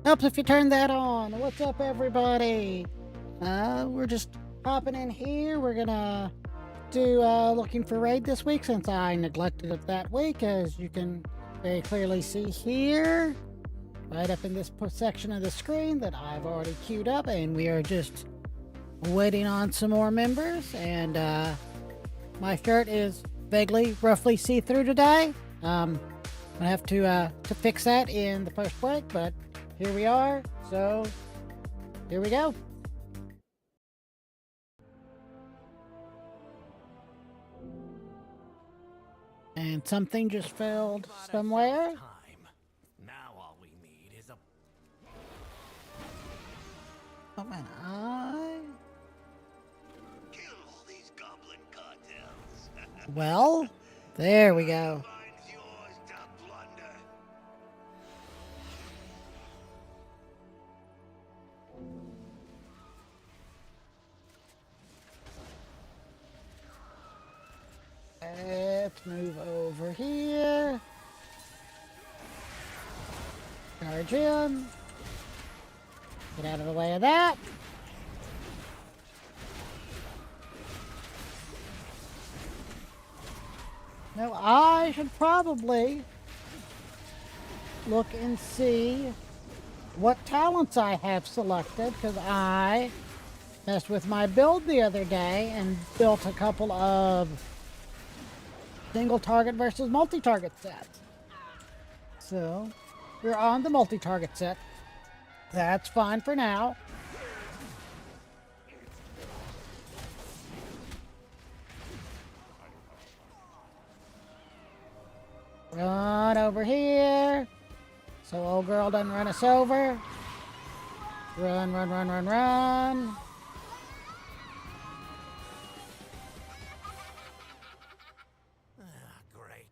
Helps if you turn that on. What's up, everybody? We're just hopping in here. We're gonna do looking for raid this week since I neglected it that week, as you can very clearly see here, right up in this section of the screen that I've already queued up, and we are just waiting on some more members. And my shirt is vaguely, roughly see-through today. I'm gonna have to fix that in the first break, but here we are, so here we go. And something just failed somewhere. Now all we need is a... Oh man, I... Kill all these goblin cartels. Well, there we go. Mine's yours to plunder. Let's move over here. Charge in. Get out of the way of that. Now I should probably look and see what talents I have selected, because I messed with my build the other day and built a couple of single target versus multi-target sets. So we're on the multi-target set. That's fine for now. Run over here so old girl doesn't run us over. Run, run, run, run, run. Great.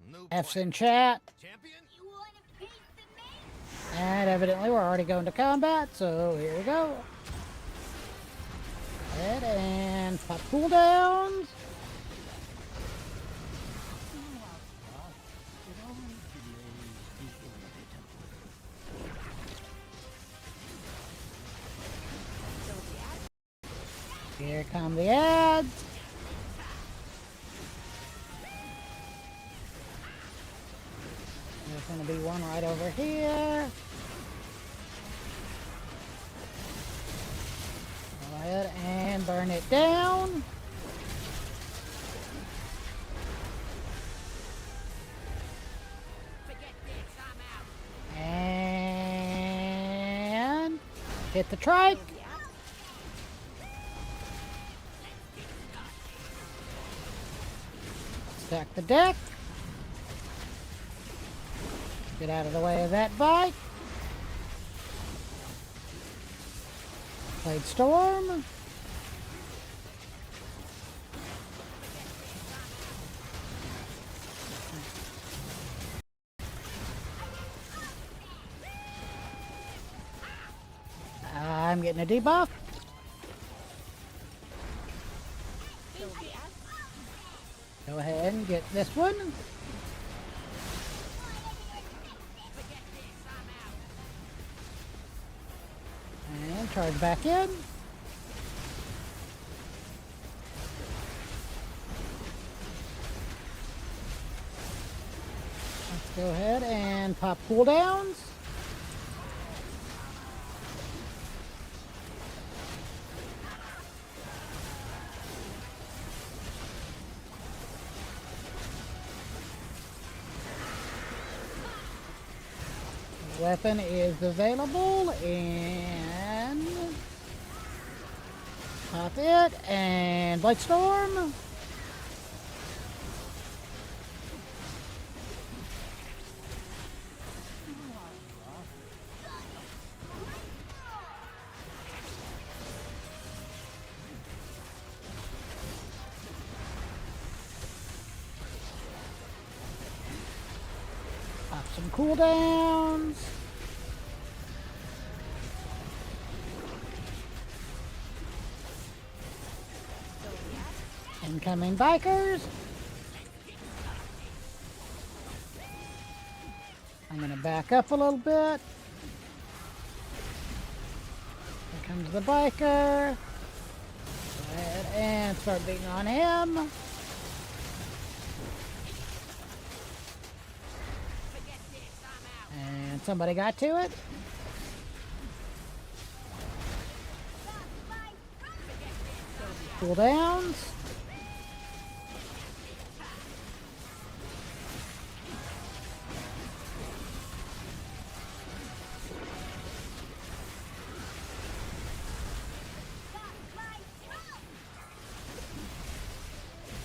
New F's in chat. champion? You want a piece of me? And evidently we're already going to combat, so here we go. Head and pop cooldowns. Here come the ads. There's going to be one right over here. Go ahead and burn it down. And hit the trike. Stack the deck. Get out of the way of that bike. Blade Storm. I'm getting a debuff. Go ahead and get this one. And charge back in. Let's go ahead and pop cooldowns. Weapon is available, and pop it, and Blight Storm. some cooldowns. Incoming bikers. I'm gonna back up a little bit. Here comes the biker. Go ahead and start beating on him. And somebody got to it. Cooldowns.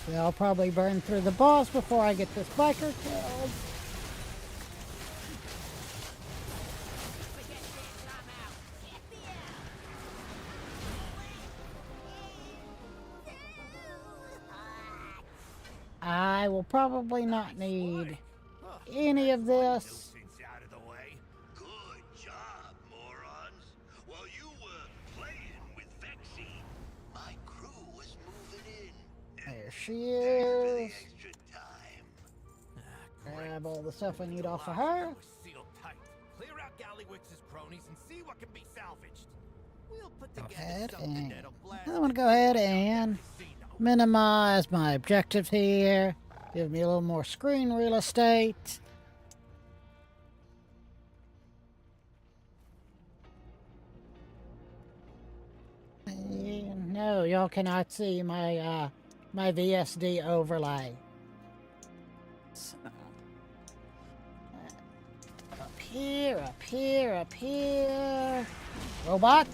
They'll probably burn through the boss before I get this biker killed. I will probably not need any of this. Nuisance out of the way. Good job, morons. While you were playing with Vexy, my crew was moving in. There she Thanks for the is. extra time. Grab all the stuff I need off of her. Was sealed tight. Clear out Gallywix's cronies and see what can be salvaged. We'll put Go together ahead something and that'll blast I want to go ahead and minimize my objectives here. Give me a little more screen real estate. And no, y'all cannot see my my VSD overlay. So, up here, up here, up here. Robot.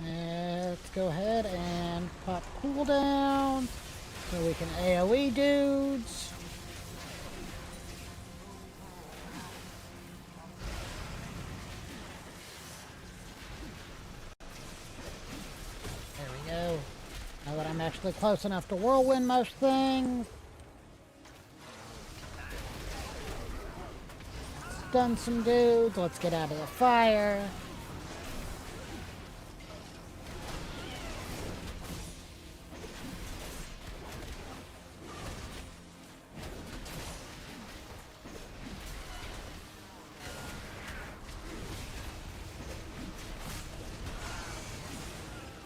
Let's go ahead and pop cooldown so we can AoE dudes. There we go. Now that I'm actually close enough to whirlwind most things. Stun some dudes. Let's get out of the fire.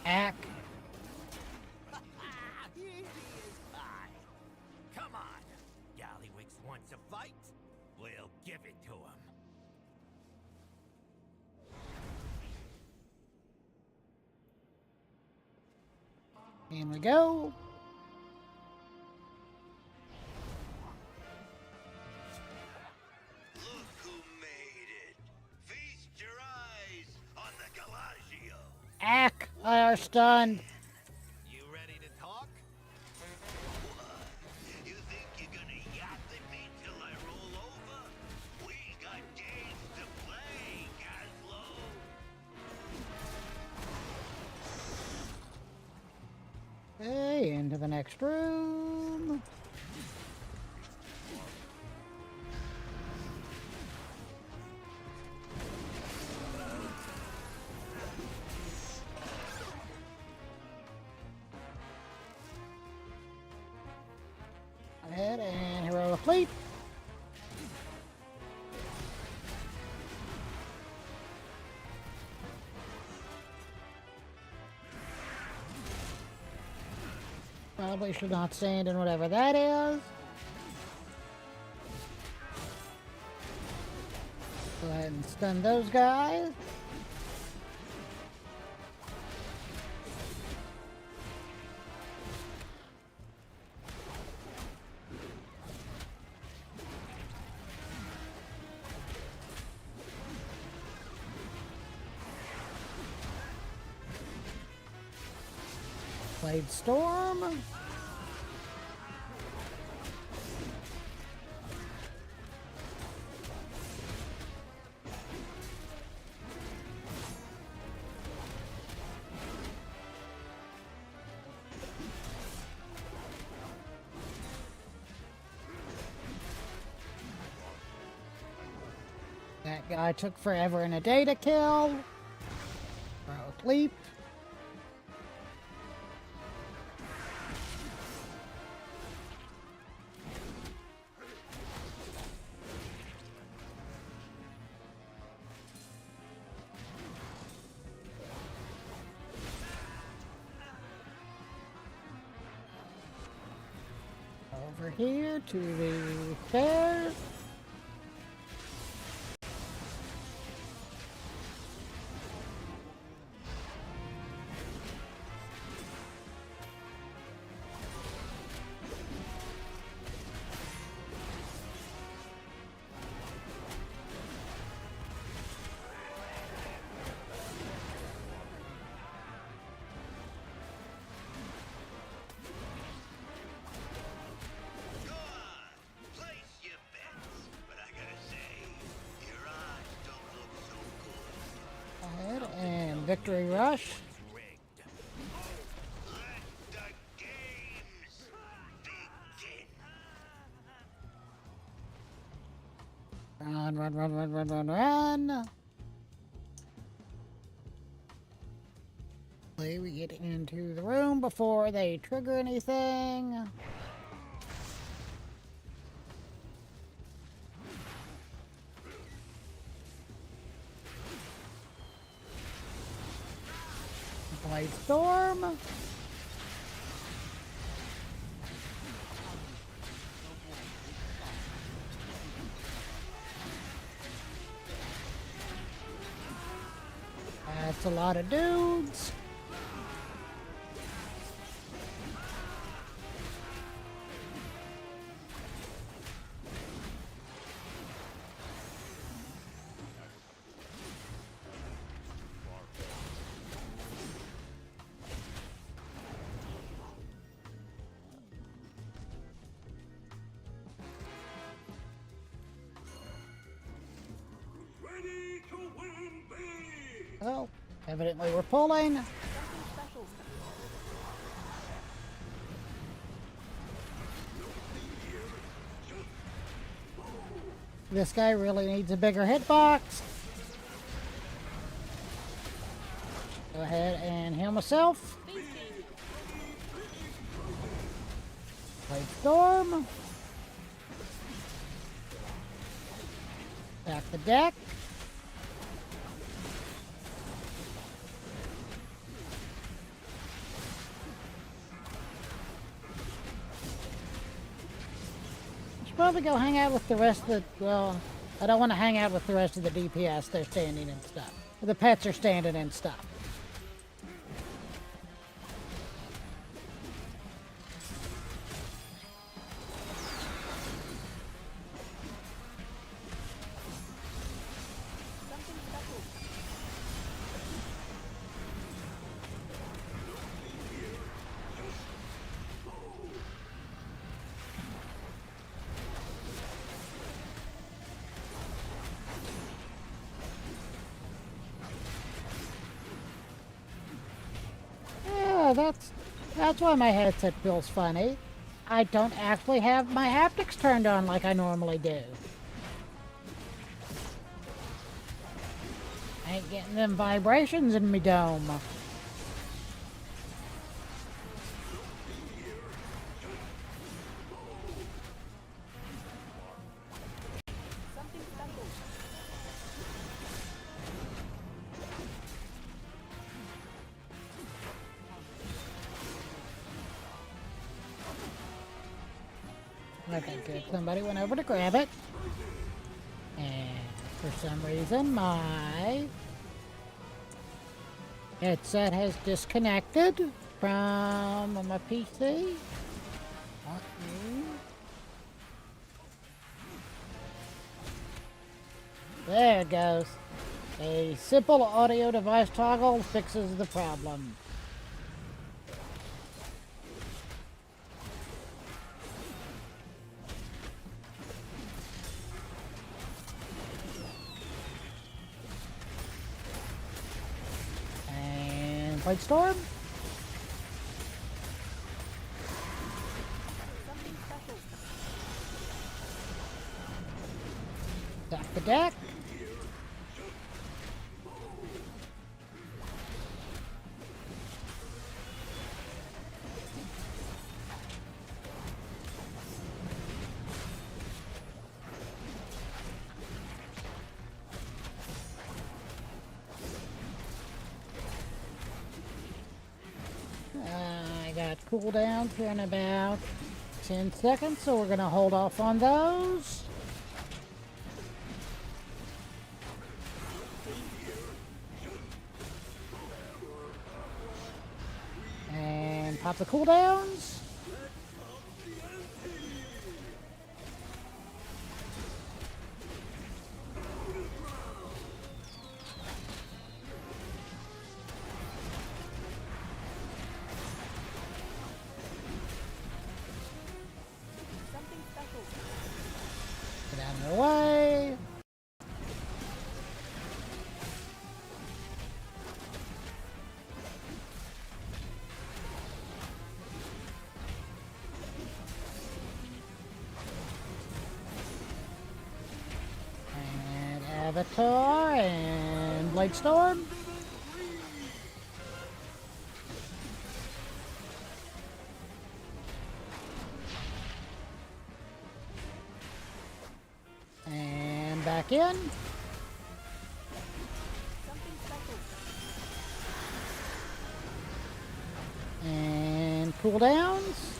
Ack. Easy as pie. Come on. Gallywix wants a fight? We'll give it to him. In we go. Look who made it. Feast your eyes on the Galagio. Ack. I are stunned. You ready to talk? What? You think you're gonna yap at me till I roll over? We got games to play, Gaslow. Okay, into the next room. Ahead and heroic leap. Probably should not stand in whatever that is. Go ahead and stun those guys. Blade Storm. That guy took forever and a day to kill. Broke leap. Over here to the stairs. Go on, place your bets. But I gotta say, your odds don't look so good. Ahead and victory rush. Rigged. Let the games begin. Run, run, run, run, run, run, run. We get into the room before they trigger anything. Blade Storm. That's a lot of dudes. Ready to win big. Well, evidently we're pulling. This guy really needs a bigger hitbox. Go ahead and heal myself. Play Storm. Back the deck. Should probably go hang out with the rest of the, well, I don't want to hang out with the rest of the DPS. They're standing and stuff. The pets are standing and stuff. Yeah, that's why my headset feels funny. I don't actually have my haptics turned on like I normally do. I ain't getting them vibrations in me dome. Okay, good. Somebody went over to grab it. And for some reason, my headset has disconnected from my PC. There it goes. A simple audio device toggle fixes the problem. And Blade Storm. Back the deck. got cooldowns here in about 10 seconds, so we're gonna hold off on those. And pop the cooldowns. Get out of the way. And Avatar and Blade Storm. And back in. And cooldowns.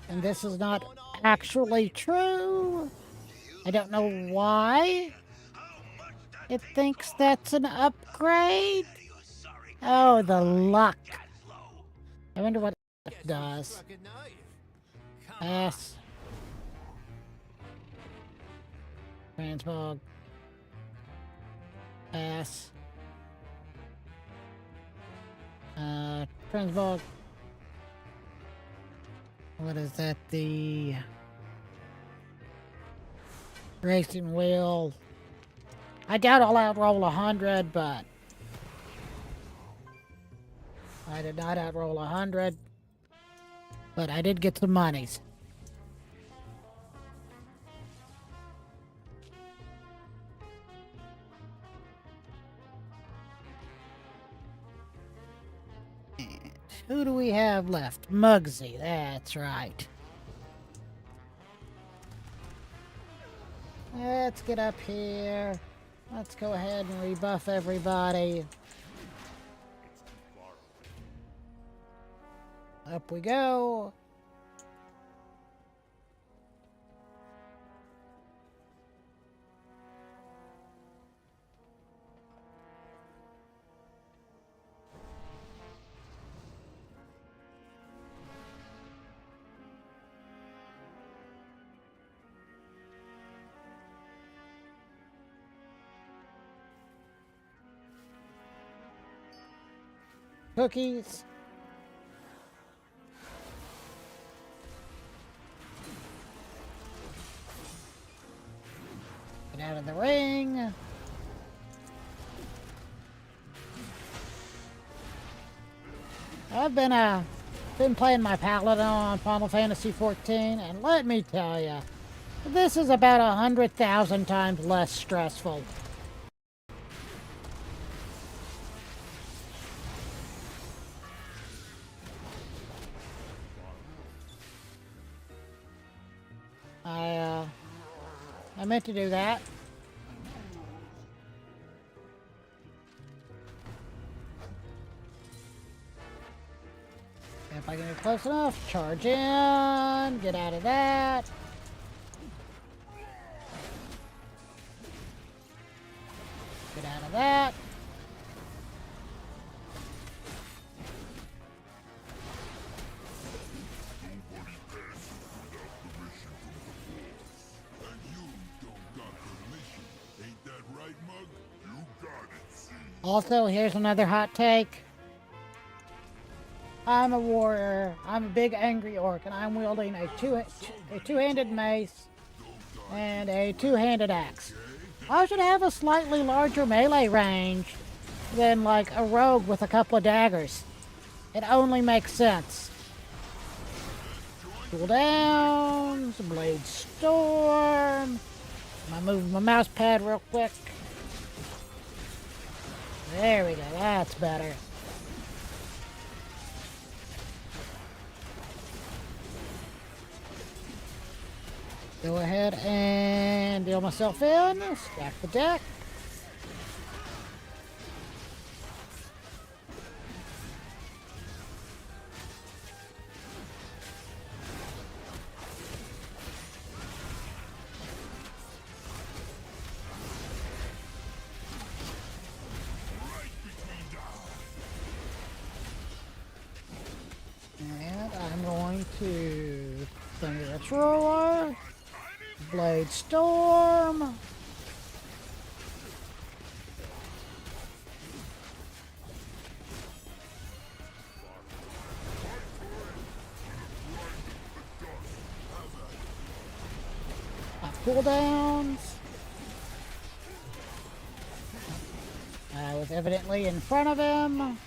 And this is not actually true. I don't know why it thinks that's an upgrade. Oh, the luck. I wonder what it does. Pass. Transmog. Pass. Transmog. What is that? The racing wheel. I doubt I'll outroll 100, but I did not outroll 100. But I did get some monies. And who do we have left? Muggsy, that's right. Let's get up here. Let's go ahead and rebuff everybody. Up we go. Cookies. Get out of the ring. I've been playing my Paladin on Final Fantasy 14, and let me tell you, this is about 100,000 times less stressful. I meant to do that. If I can get close enough, charge in, get out of that. Get out of that. Also, here's another hot take. I'm a warrior. I'm a big angry orc, and I'm wielding a two-handed mace and a two-handed axe. I should have a slightly larger melee range than like a rogue with a couple of daggers. It only makes sense. Cool downs, blade storm. I move my mouse pad real quick. There we go, that's better. Go ahead and deal myself in. Stack the deck. And I'm going to Thunder Thrower, Blade Storm. Off cooldowns. I was evidently in front of him.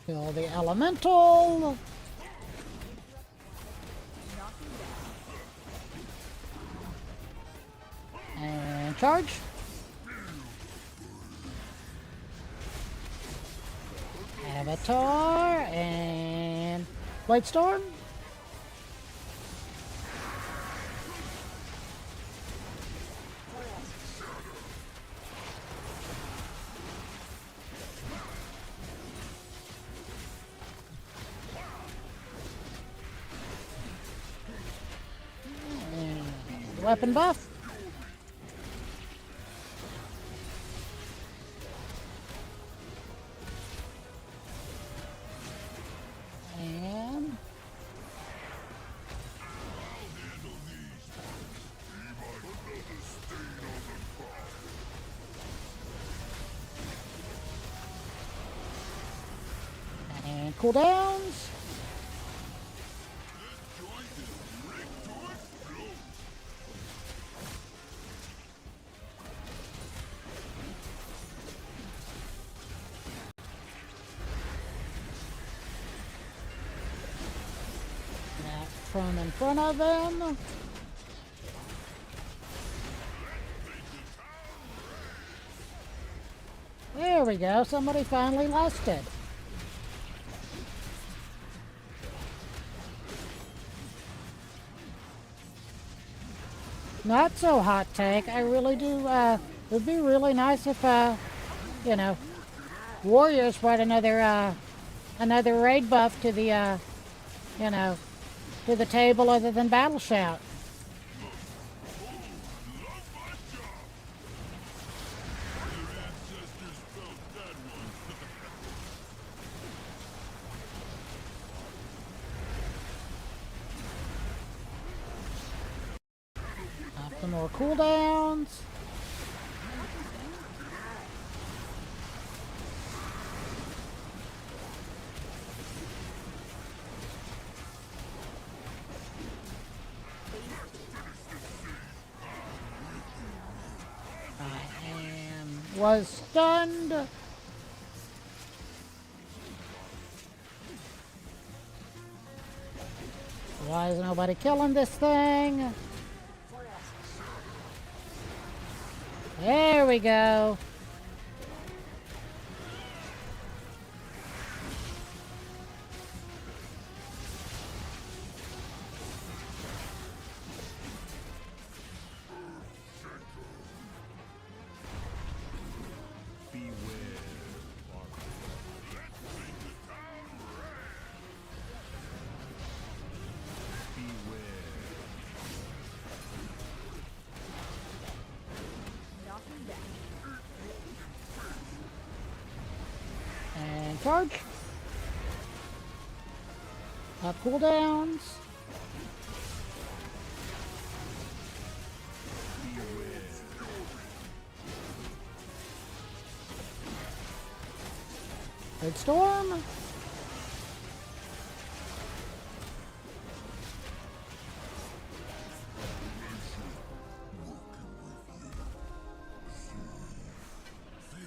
Kill the elemental. And charge. Avatar and Blade Storm. And weapon buff. And cooldowns. That from in front of him. There we go. Somebody finally lost it. Not so hot take. I really do. It would be really nice if, you know, Warriors brought another raid buff to the, you know, to the table other than Battle Shout. Some more cooldowns. Was stunned. Why is nobody killing this thing? There we go. And charge. Up cooldowns. Red Storm.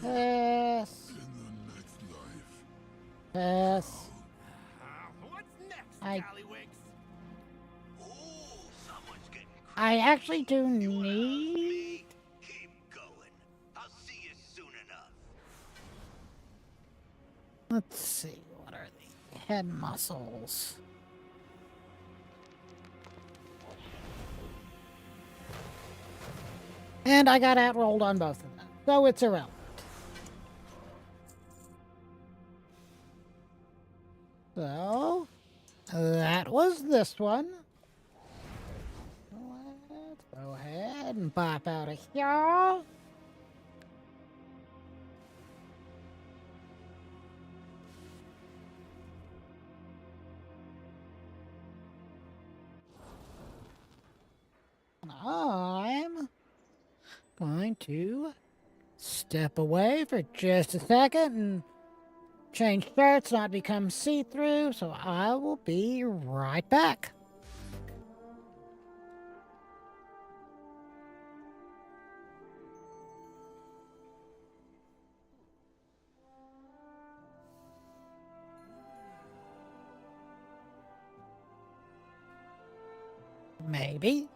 Pass. Pass. What's next, I- Scallywigs? Ooh, someone's getting I actually do You wanna help need. me? Keep going. I'll see you soon enough. Let's see, what are the head muscles? And I got outrolled on both of them, so it's irrelevant. So, that was this one. Let's go ahead and pop out of here. I'm going to step away for just a second and change shirts, not become see-through, so I will be right back. Maybe.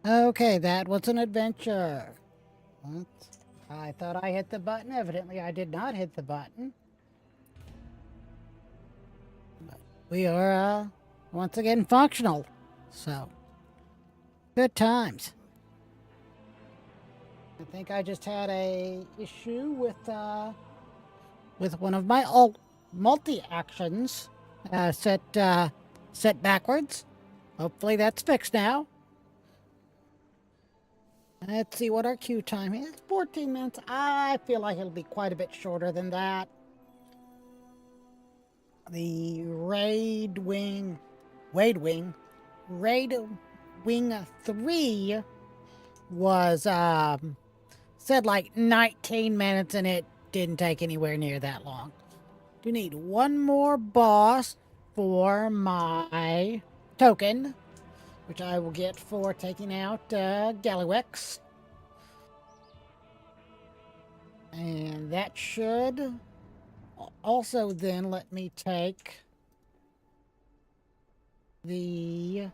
Okay, that was an adventure. What? I thought I hit the button. Evidently, I did not hit the button. But we are, once again functional. So, good times. I think I just had a issue with one of my multi-actions set backwards. Hopefully that's fixed now. Let's see what our queue time is. 14 minutes. I feel like it'll be quite a bit shorter than that. The Raid Wing 3 was, said like 19 minutes and it didn't take anywhere near that long. Do need one more boss for my token, which I will get for taking out Gallywix. And that should also then let me take the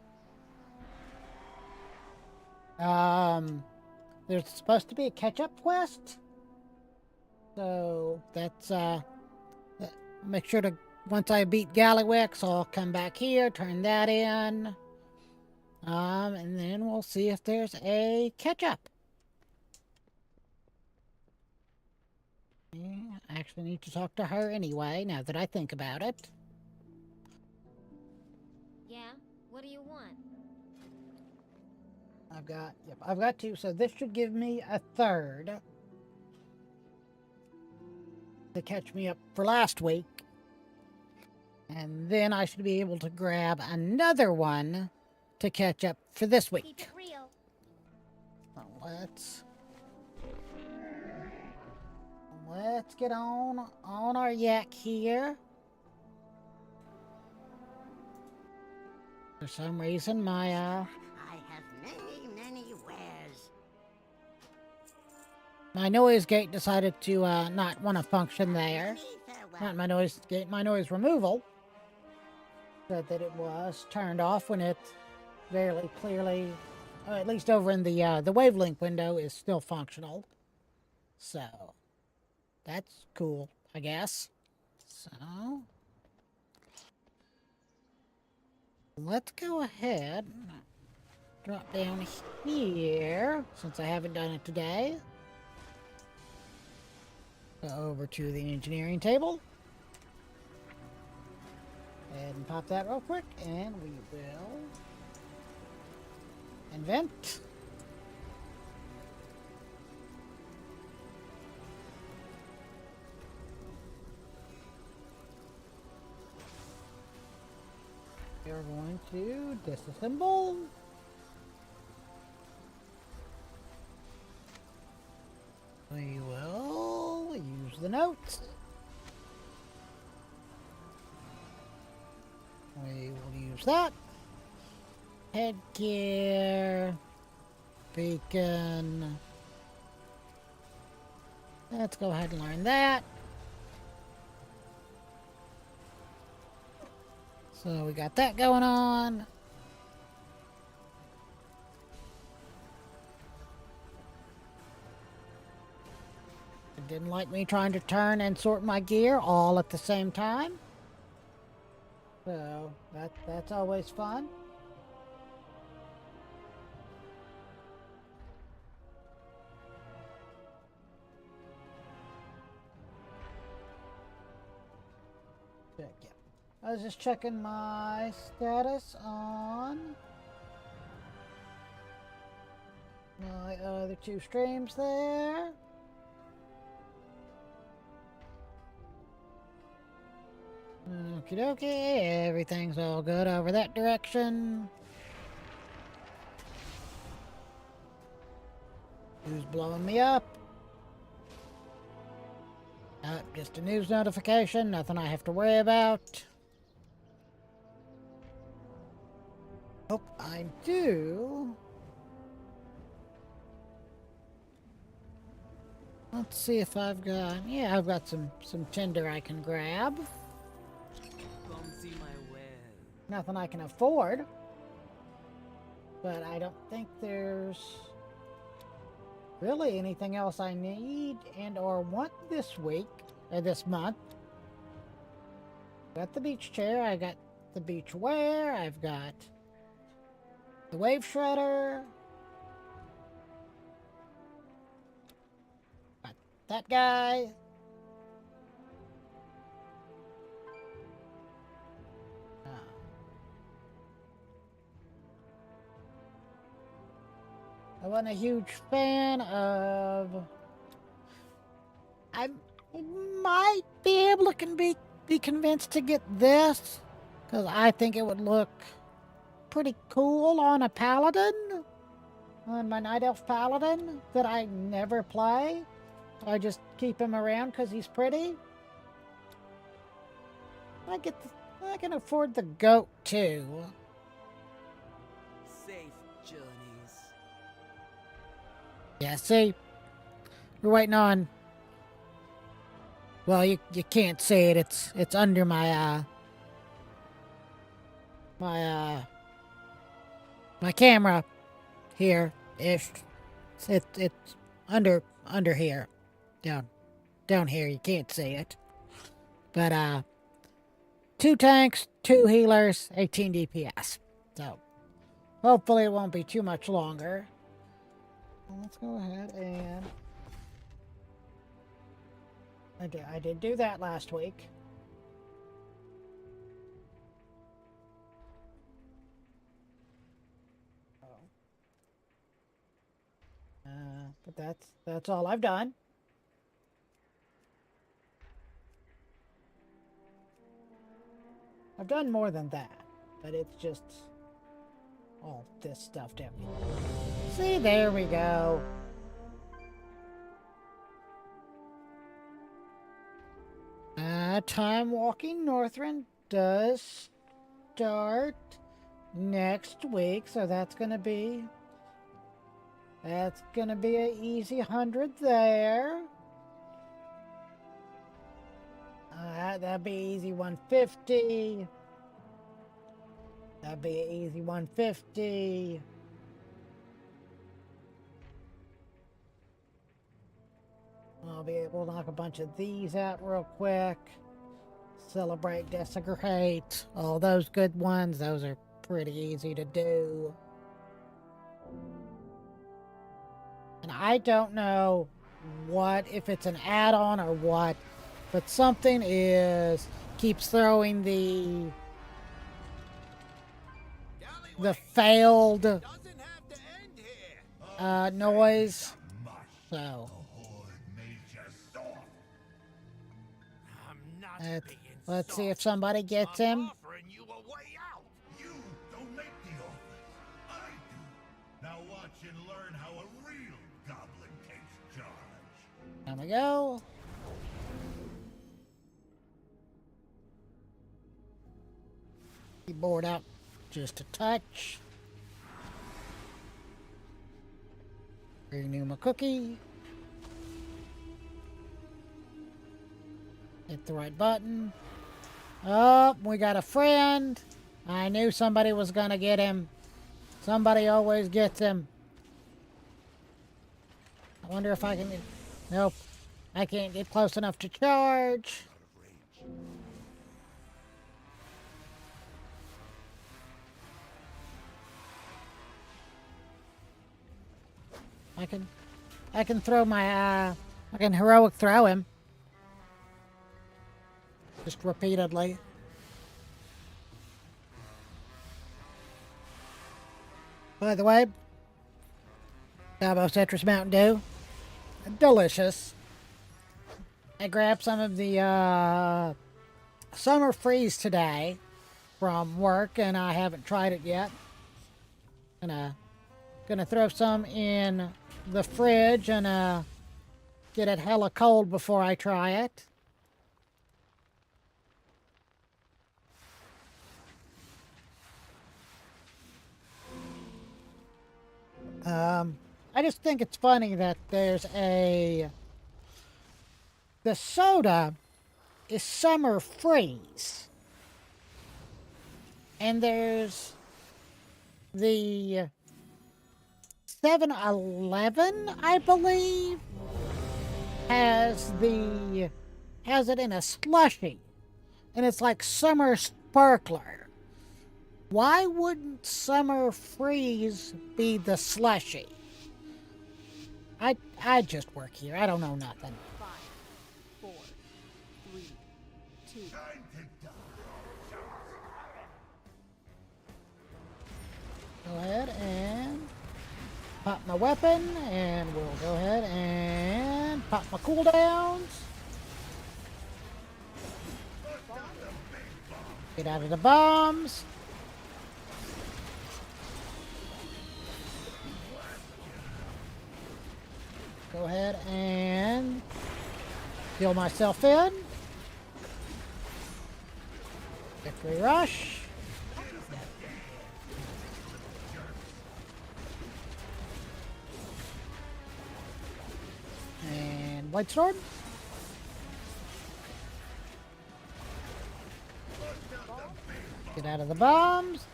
there's supposed to be a catch-up quest, so that's make sure to, once I beat Gallywix, I'll come back here, turn that in, and then we'll see if there's a catch-up. Yeah, I actually need to talk to her anyway, now that I think about it. Yeah? What do you want? I've got two, so this should give me a third to catch me up for last week. And then I should be able to grab another one to catch up for this Keep week. it real. Let's get on our yak here. For some reason, my I have many wares. my noise gate decided to not want to function there. Many farewell. Not my noise gate, my noise removal. Said that it was turned off when it very clearly, at least over in the wavelength window, is still functional. So that's cool, I guess. So let's go ahead and drop down here, since I haven't done it today. Go over to the engineering table. And pop that real quick, and we will invent. We are going to disassemble. We will use the notes. We will use that. Headgear. Beacon. Let's go ahead and learn that. So we got that going on. It didn't like me trying to turn and sort my gear all at the same time. So that's always fun. Yeah. I was just checking my status on my other two streams there. Okie dokie, everything's all good over that direction. Who's blowing me up? Just a news notification, nothing I have to worry about. Hope I do. Let's see if I've got, yeah, I've got some tinder I can grab. Come see my wares. Nothing I can afford. But I don't think there's really anything else I need and or want this week or this month. Got the beach chair, I got the beach wear, I've got the wave shredder, got that guy. I wasn't a huge fan of. I might be able to be convinced to get this because I think it would look pretty cool on a paladin, on my night elf paladin that I never play. I just keep him around because he's pretty. I can afford the goat too. Safe journeys. Yeah, see, we're waiting on. Well, you can't see it. It's under my my camera here. If it's under here, down here. You can't see it. But 2 tanks, 2 healers, 18 DPS. So hopefully it won't be too much longer. Let's go ahead and I did do that last week. But that's all I've done. I've done more than that, but it's just all this stuff down here. See, there we go. Time walking Northrend does start next week, so that's gonna be an easy 100 there. That'd be easy 150. That'd be an easy 150. I'll be able to knock a bunch of these out real quick. Celebrate, desecrate, all those good ones. Those are pretty easy to do. And I don't know if it's an add-on or what, but something keeps throwing the failed noise. So let's see if somebody gets him. You don't make the offer. I do. Now watch and learn how a real goblin takes charge. There we go. Keyboard out just a touch. Renew my cookie. Hit the right button. Oh, we got a friend. I knew somebody was gonna get him. Somebody always gets him. I wonder if I can... Nope. I can't get close enough to charge. I can throw my, I can heroic throw him. Just repeatedly. By the way, Cabo Citrus Mountain Dew. Delicious. I grabbed some of the Summer Freeze today from work, and I haven't tried it yet. Gonna throw some in the fridge and get it hella cold before I try it. I just think it's funny that the soda is Summer Freeze. And there's the 7-Eleven, I believe, has it in a slushie, and it's like summer sparkler. Why wouldn't summer freeze be the slushie? I just work here. I don't know nothing. 5, 4, 3, 2. Go ahead and pop my weapon, and we'll go ahead and pop my cooldowns. Get out of the bombs. Go ahead and heal myself in. Victory rush. And White Sword. Get out of the bombs.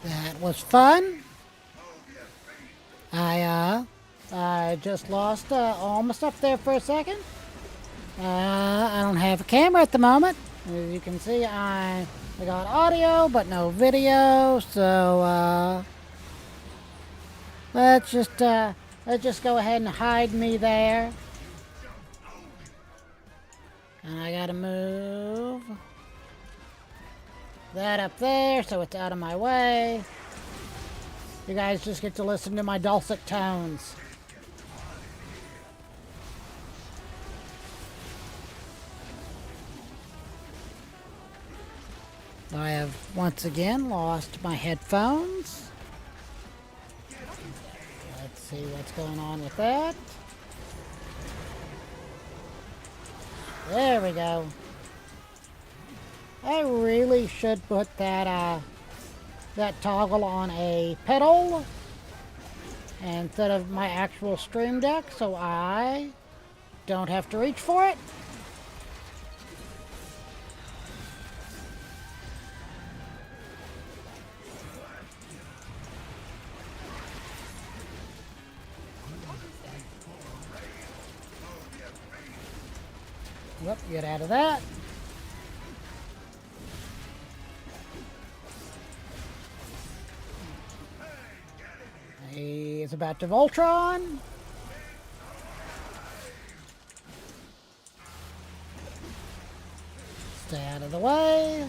That was fun. I just lost all my stuff there for a second. I don't have a camera at the moment. As you can see, I got audio but no video. So let's just go ahead and hide me there. And I gotta move that up there so it's out of my way. You guys just get to listen to my dulcet tones. I have once again lost my headphones. Let's see what's going on with that. There we go. I really should put that toggle on a pedal instead of my actual stream deck so I don't have to reach for it. Whoop, get out of that. He's about to Voltron. Stay out of the way.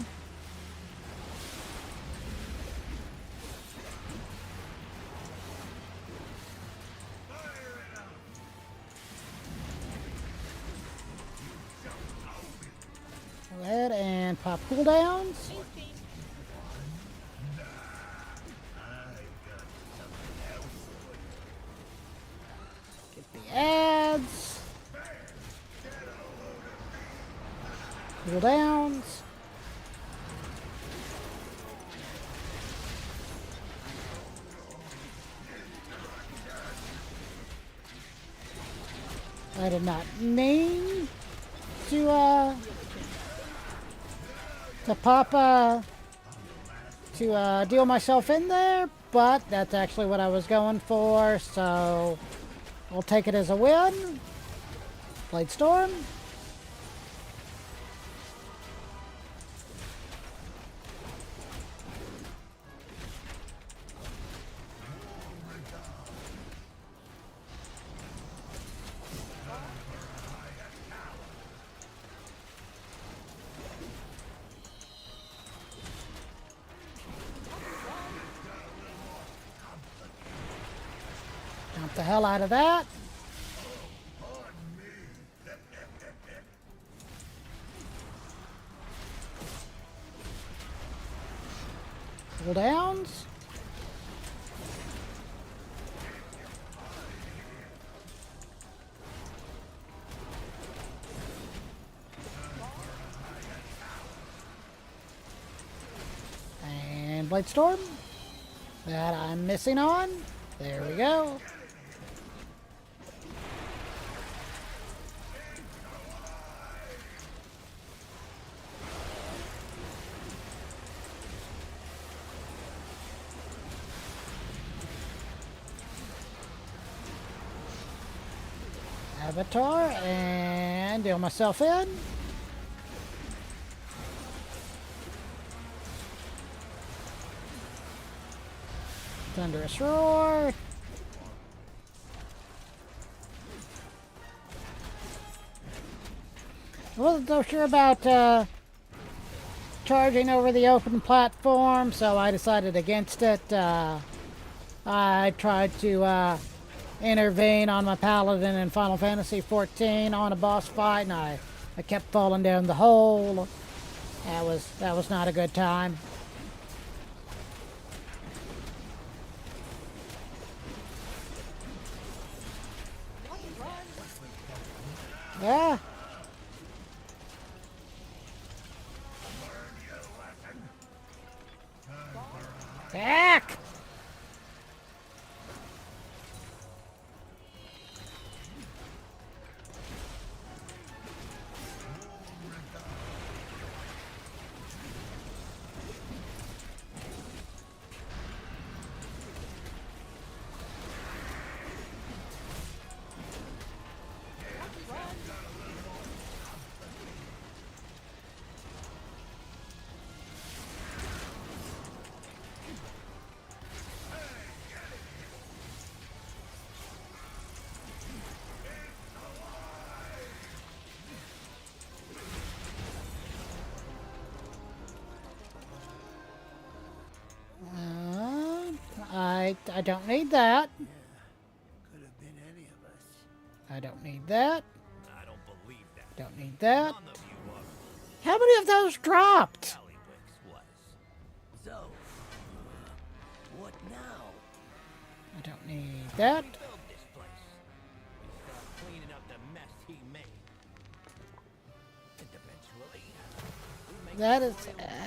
Go ahead and pop cooldowns. Get the ads. Cooldowns. I did not mean to pop to deal myself in there, but that's actually what I was going for, so I'll take it as a win. Blade Storm. Jump the hell out of that. Cooldowns. Blade Storm that I'm missing on. There we go. Avatar and deal myself in. Thunderous Roar. I wasn't so sure about charging over the open platform, so I decided against it. I tried to intervene on my paladin in Final Fantasy XIV on a boss fight, and I kept falling down the hole. That was not a good time. Yeah. Back! I don't need that. Could have been any of us. I don't need that. I don't believe that. Don't need that. None of you are How many of those dropped? Ballywicks was. So, what now? I don't need that. Build this place. Start cleaning up the mess he made. And eventually, we make That is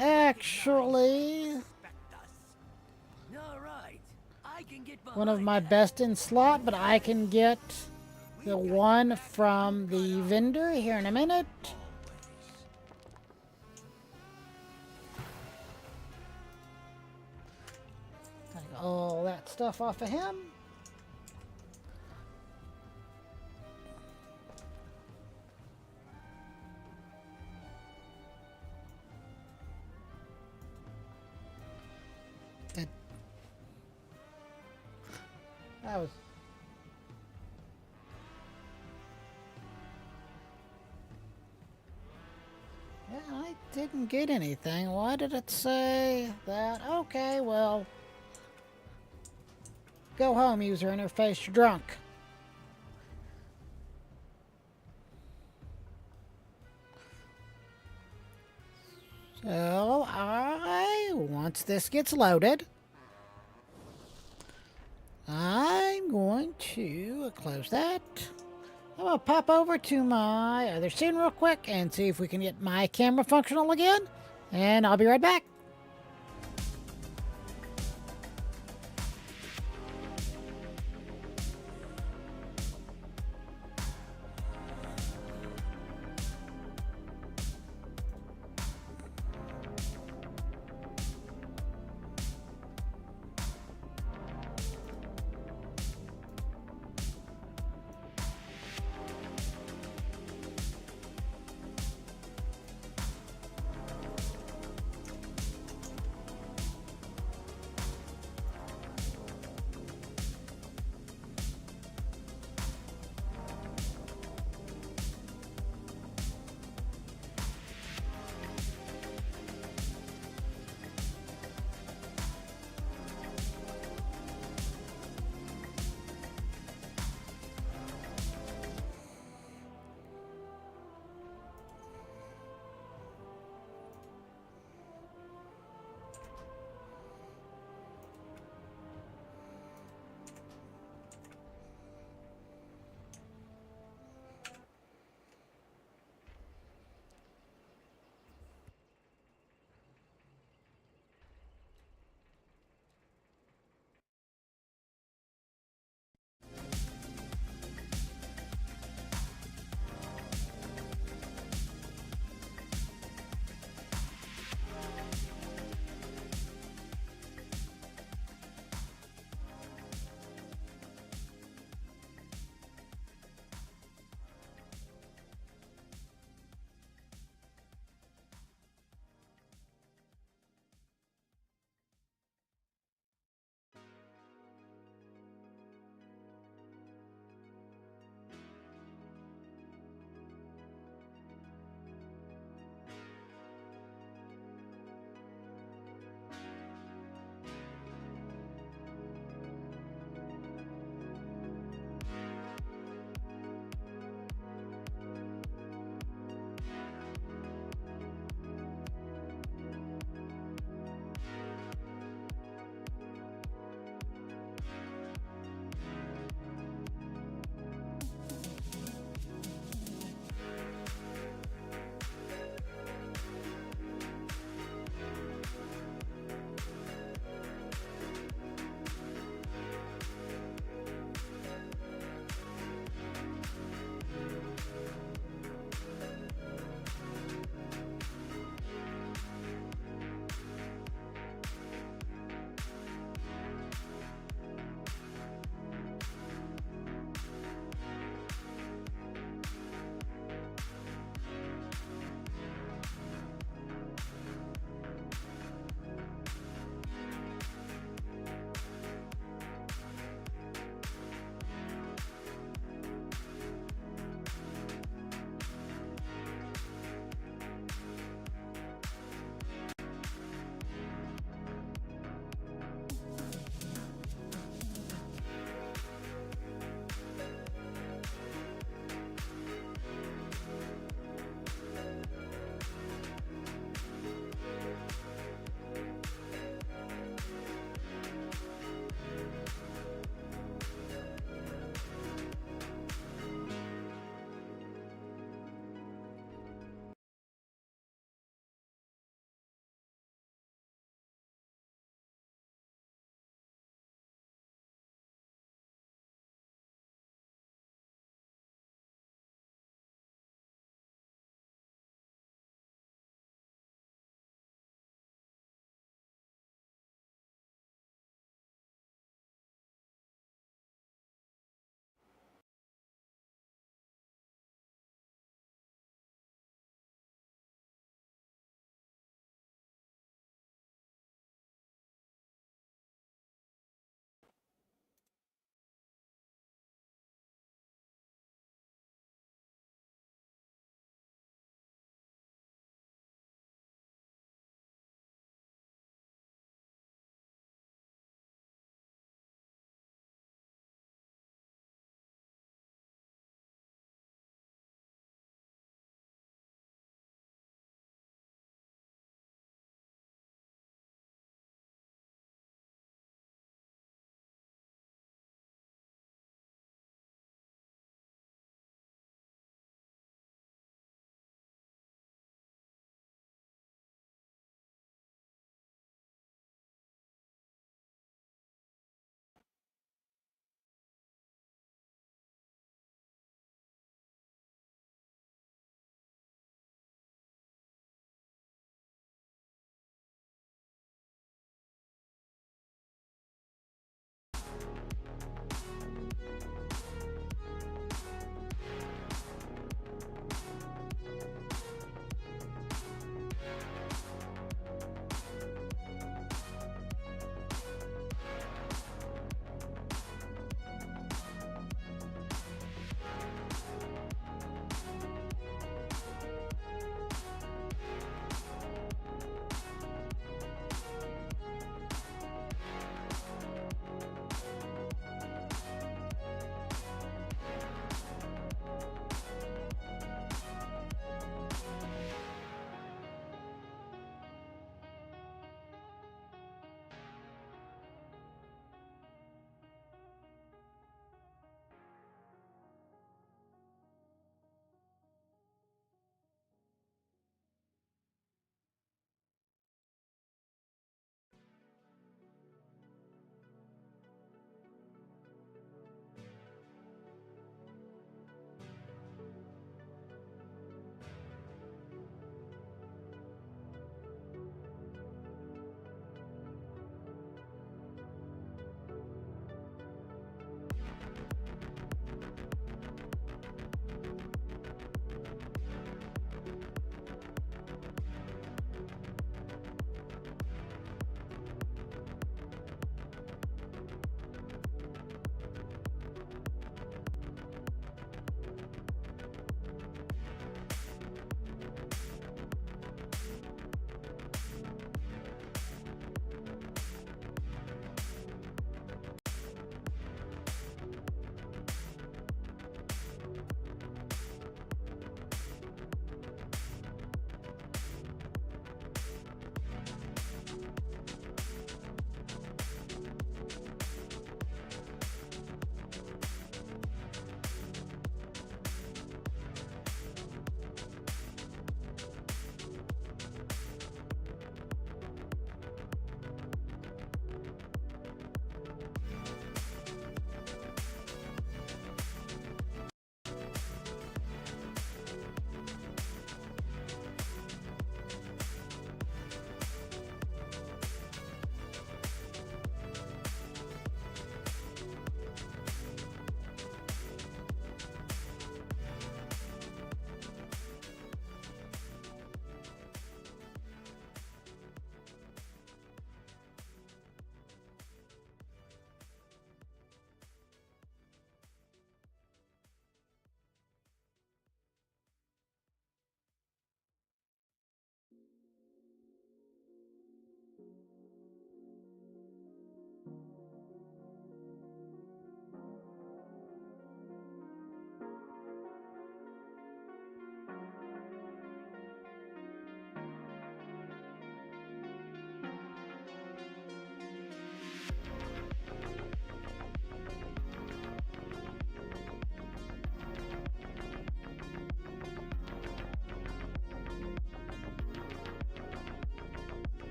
actually respect us. All right. I can get one of behind my that. best in slot, but I can get the one from the vendor here in a minute. Take all that stuff off of him. That was... Yeah, I didn't get anything. Why did it say that? Okay, well... Go home, user interface, you're drunk. So, once this gets loaded, I'm going to close that. I'm going to pop over to my other scene real quick and see if we can get my camera functional again. And I'll be right back.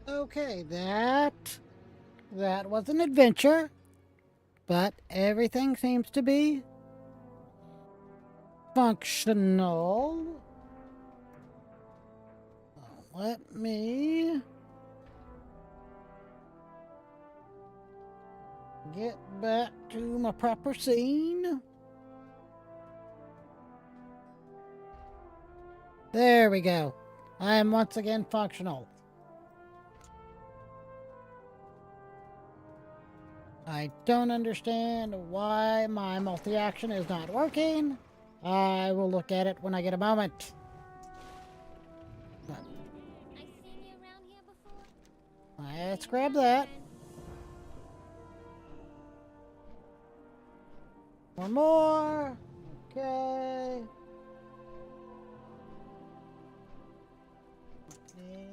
Okay, that was an adventure, but everything seems to be functional. Let me get back to my proper scene. There we go. I am once again functional. I don't understand why my multi-action is not working. I will look at it when I get a moment. I've seen you around here before. Let's grab that. One more. Okay. Okay.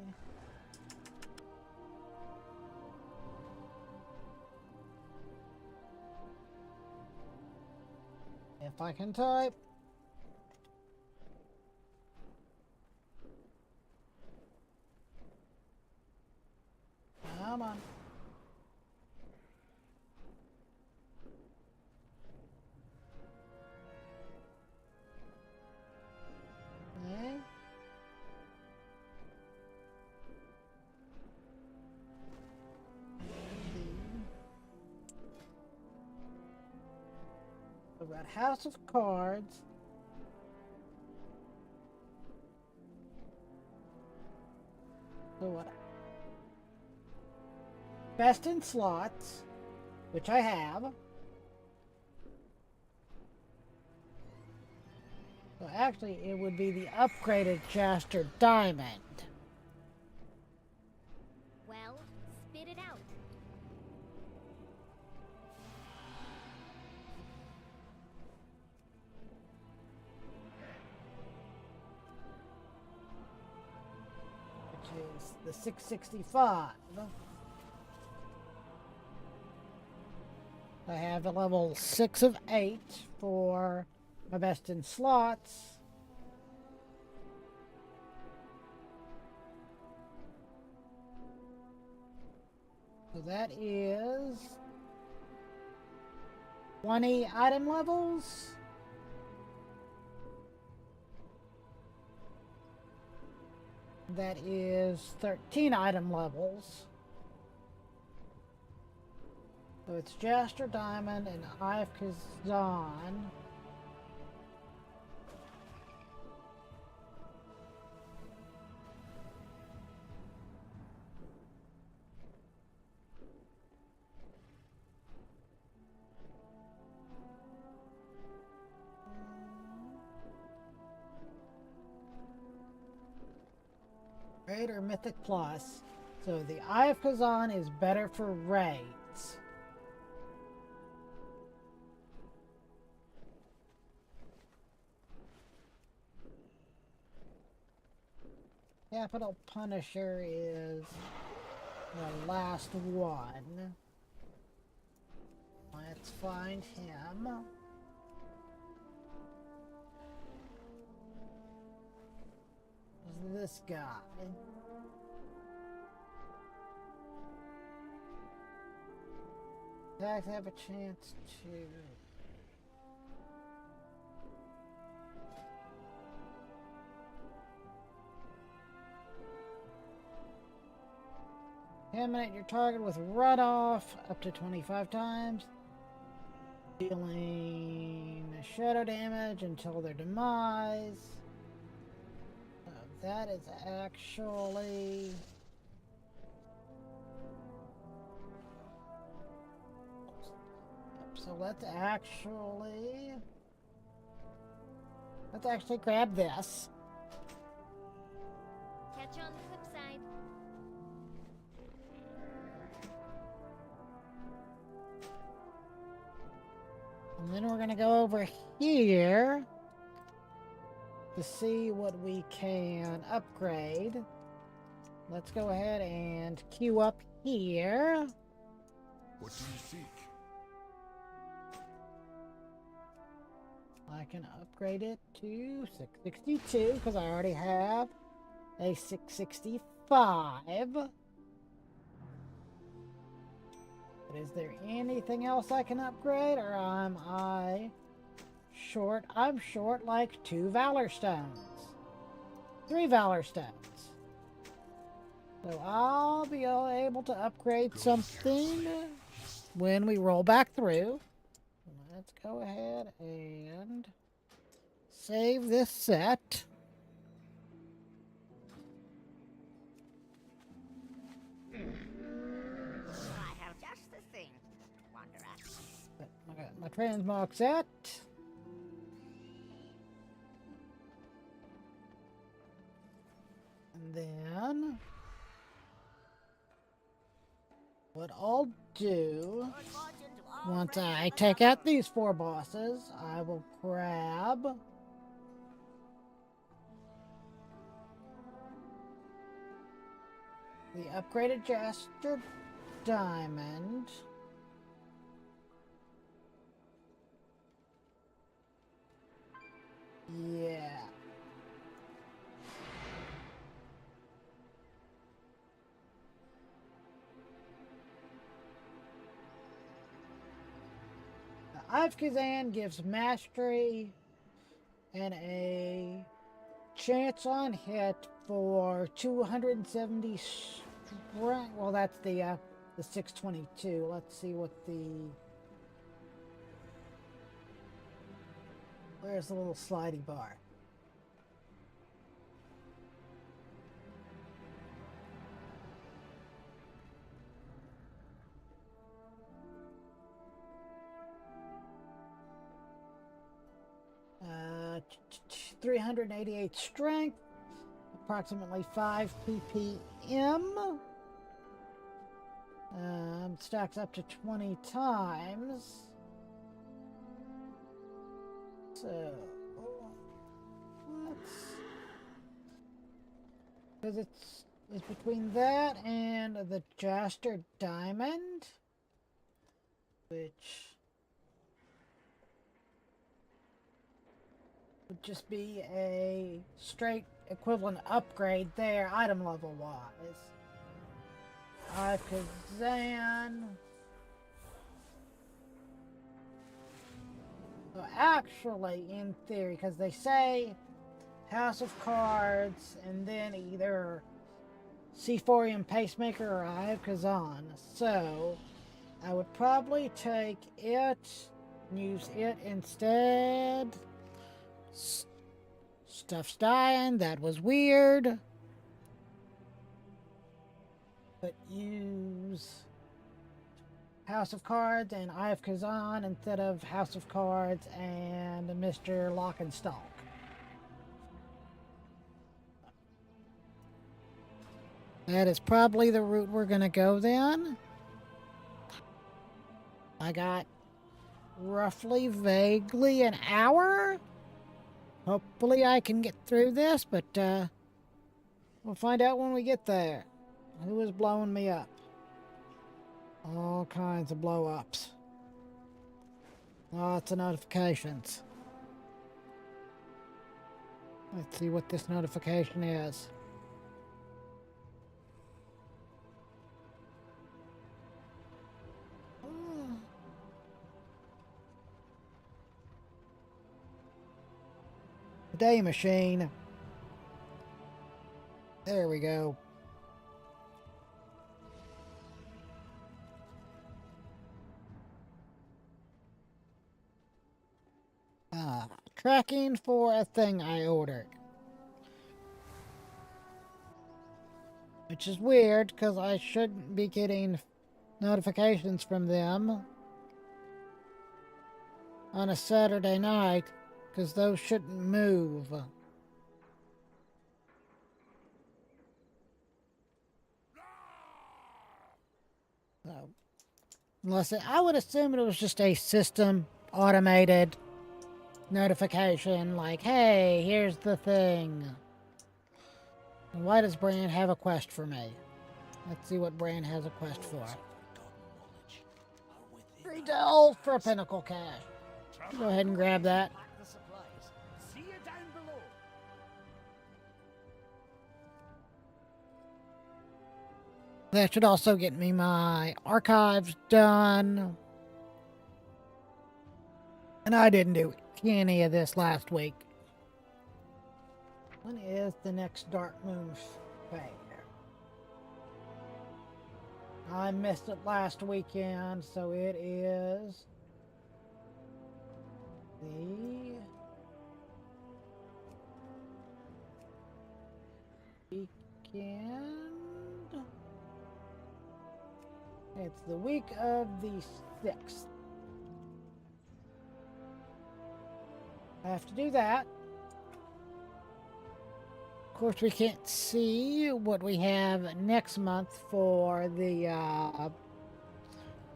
If I can type. Come on. Okay. We've got House of Cards. So what? Best in slots, which I have. So actually, it would be the upgraded Jaster Diamond. Well, spit it out. Which is the 665. I have a level 6 of 8 for my best in slots. So that is 20 item levels. That is 13 item levels. So it's Jaster Diamond and Eye of Kazan. Raid or Mythic Plus. So the Eye of Kazan is better for raids. Capital Punisher is the last one. Let's find him. This guy. Guys have a chance to eliminate your target with runoff up to 25 times, dealing shadow damage until their demise. That is actually so let's actually grab this. Catch you on the flip side. And then we're gonna go over here to see what we can upgrade. Let's go ahead and queue up here. What do you seek? I can upgrade it to 662 because I already have a 665. But is there anything else I can upgrade, or am I short? I'm short like 2 Valor Stones. 3 Valor Stones. So I'll be able to upgrade something when we roll back through. Let's go ahead and save this set. I have just the thing, Wanderer. I got my transmog set. And then what I'll do, Good fortune to all once friends I of take the out these 4 bosses, I will grab the upgraded Jester Diamond. Yeah. I've Kazan gives mastery and a chance on hit for 270 strength. Well, that's the 622. Let's see what the... Where's the little slidey bar? Uh, 388 strength, approximately 5 ppm. Stacks up to 20 times. So, let's... Because it's between that and the Jester Diamond, which would just be a straight equivalent upgrade there, item level wise. Kazan. So actually, in theory, because they say House of Cards and then either Seaphorium Pacemaker or I have Kazan. So I would probably take it and use it instead. Stuff's dying. That was weird. But use House of Cards and Eye of Kazan instead of House of Cards and Mr. Lockenstalk. That is probably the route we're going to go then. I got roughly, vaguely an hour. Hopefully I can get through this, but we'll find out when we get there. Who is blowing me up? All kinds of blow-ups. Lots of notifications. Let's see what this notification is. Day machine. There we go. Tracking for a thing I ordered. Which is weird, because I shouldn't be getting notifications from them on a Saturday night, because those shouldn't move. So, I would assume it was just a system automated notification, like, hey, here's the thing. Why does Bran have a quest for me? Let's see what Bran has a quest for. 3 dells for a pinnacle cache. Go ahead and grab that. See you down below. That should also get me my archives done. And I didn't do any of this last week. When is the next Dark Moon fair? I missed it last weekend, so it is the weekend. It's the week of the 6th. I have to do that. Of course, we can't see what we have next month for the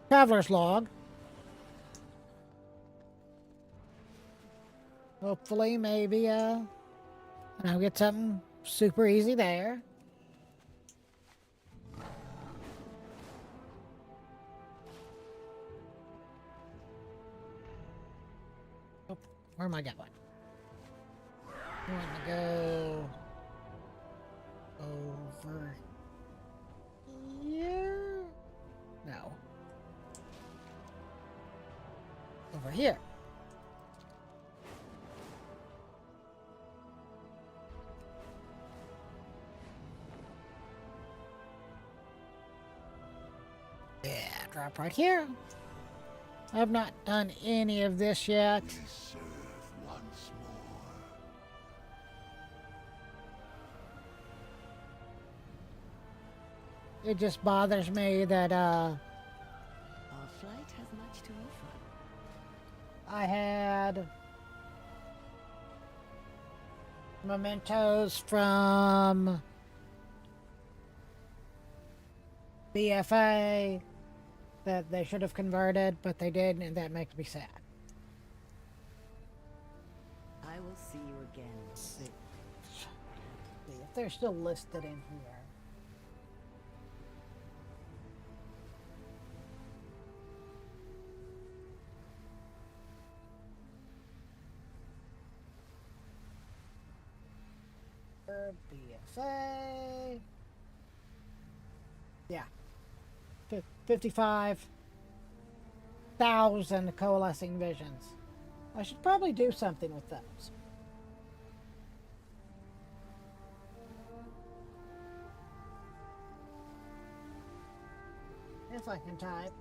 Traveler's Log. Hopefully, maybe I'll get something super easy there. Oh, where am I going? I want to go over here. No. Over here. Yeah, drop right here. I've not done any of this yet. We serve once more. It just bothers me that Our flight has much to offer. I had mementos from BFA that they should have converted, but they didn't, and that makes me sad. I will see you again. See if they're still listed in here. BFA. Yeah. 55,000 coalescing visions. I should probably do something with those. If I can type.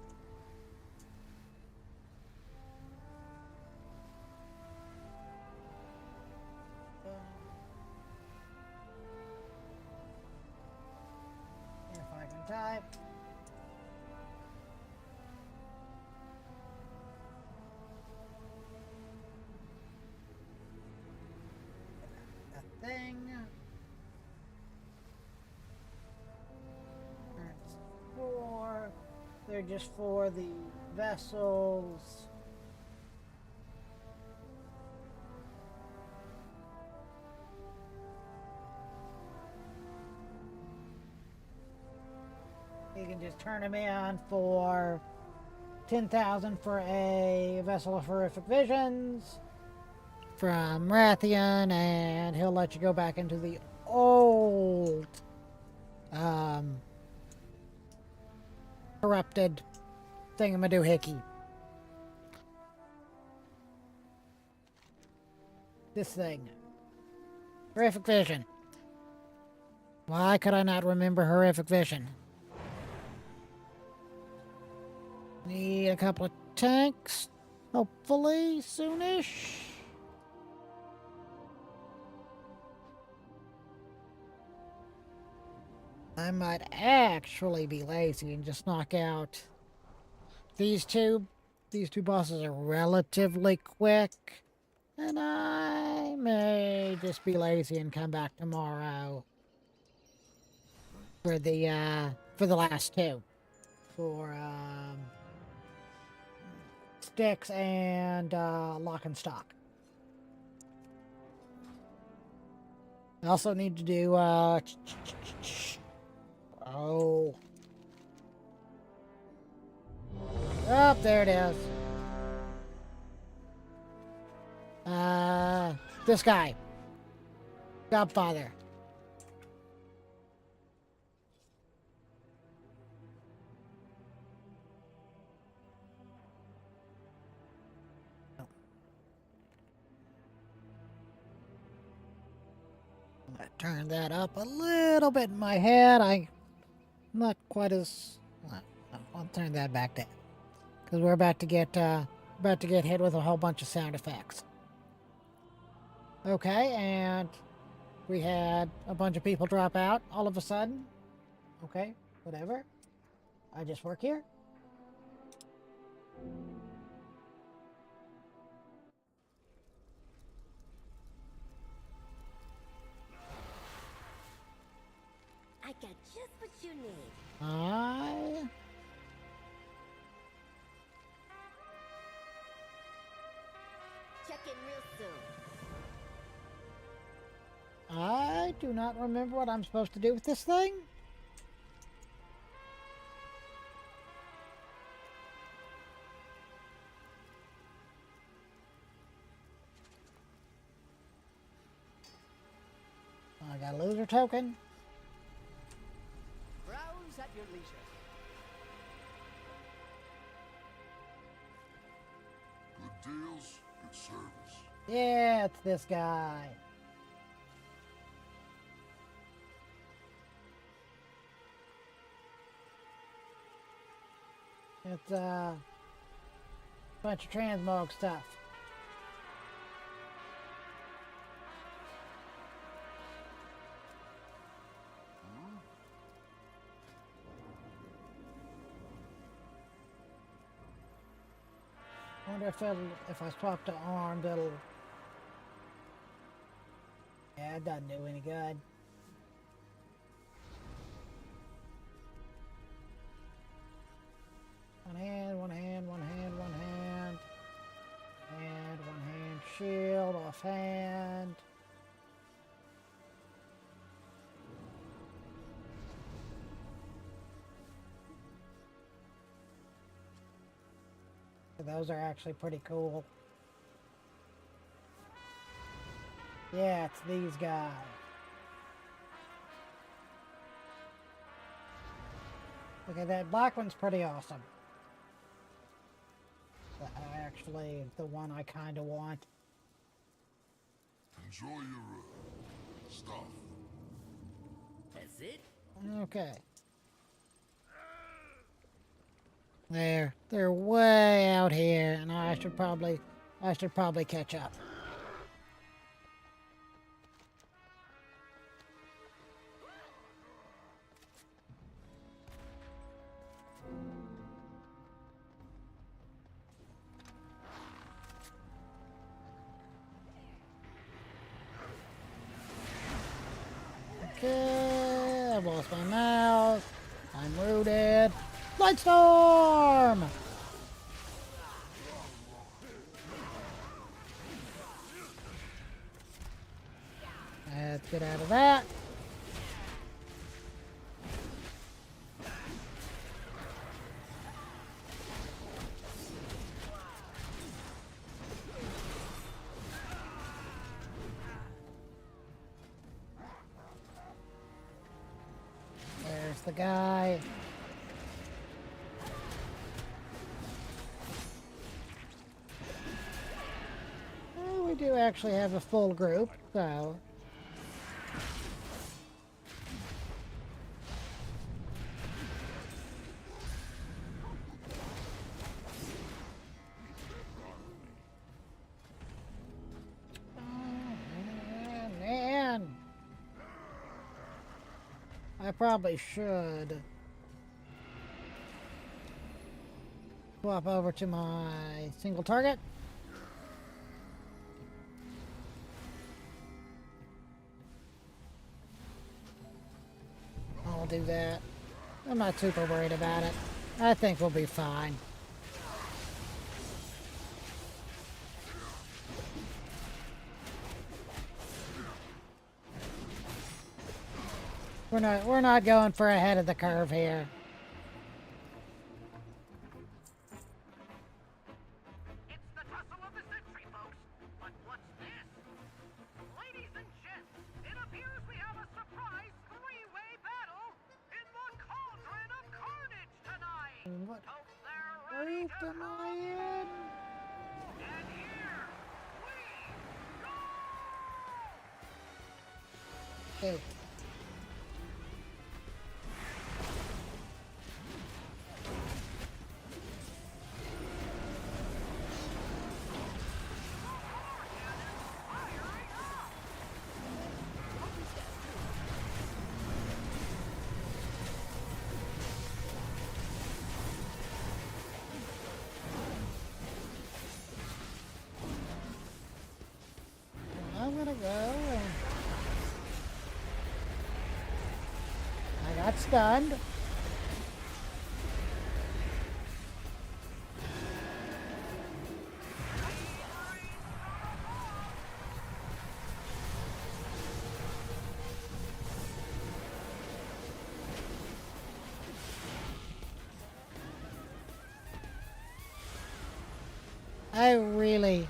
If I can type. That thing. That's 4. They're just for the vessels. You can just turn them in for 10,000 for a vessel of horrific visions from Rathian, and he'll let you go back into the old corrupted thingamadoohickey. This thing. Horrific vision. Why could I not remember horrific vision? Need a couple of tanks, hopefully soonish. I might actually be lazy and just knock out these two. These two bosses are relatively quick, and I may just be lazy and come back tomorrow for the last two, for Sticks and Lock and Stock. I also need to do oh, there it is. This guy, Godfather. turn that up a little bit in my head. I'm not quite as. I'll turn that back down because we're about to get hit with a whole bunch of sound effects. Okay, and we had a bunch of people drop out all of a sudden. Okay, whatever. I just work here. I got just what you need. Check in real soon. I do not remember what I'm supposed to do with this thing. I got a loser token. Browse at your leisure. Good deals, good service. Yeah, it's this guy. It's a bunch of transmog stuff. Wonder if I swap to armed, it'll. Yeah, it doesn't do any good. One hand, one hand, one hand, one hand. And one hand, shield, off hand. Those are actually pretty cool. Yeah, it's these guys. Okay, that black one's pretty awesome. Actually, the one I kind of want. Enjoy your stuff. That's it? Okay. They're way out here, and I should probably catch up. Okay, I've lost my mouse. I'm rooted. Lightstorm! Let's get out of that. There's the guy. Well, we do actually have a full group, so. Man. I probably should swap over to my single target. I'll do that. I'm not super worried about it. I think we'll be fine. We're not going for ahead of the curve here. It's the tussle of the century, folks. But what's this? Ladies and gents, it appears we have a surprise three-way battle in the cauldron of carnage tonight. What Hope they're ready group to am I in? And here we go! Okay. I'm gonna go and I got stunned. I really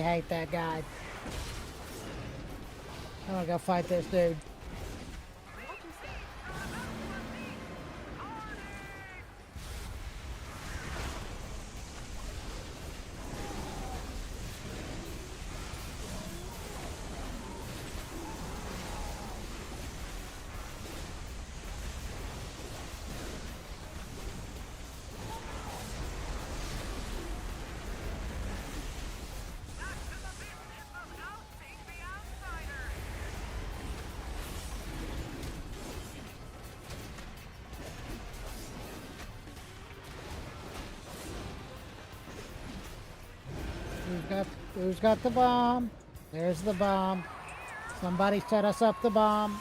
hate that guy. I'm gonna go fight this dude. Who's got the bomb? There's the bomb. Somebody set us up the bomb.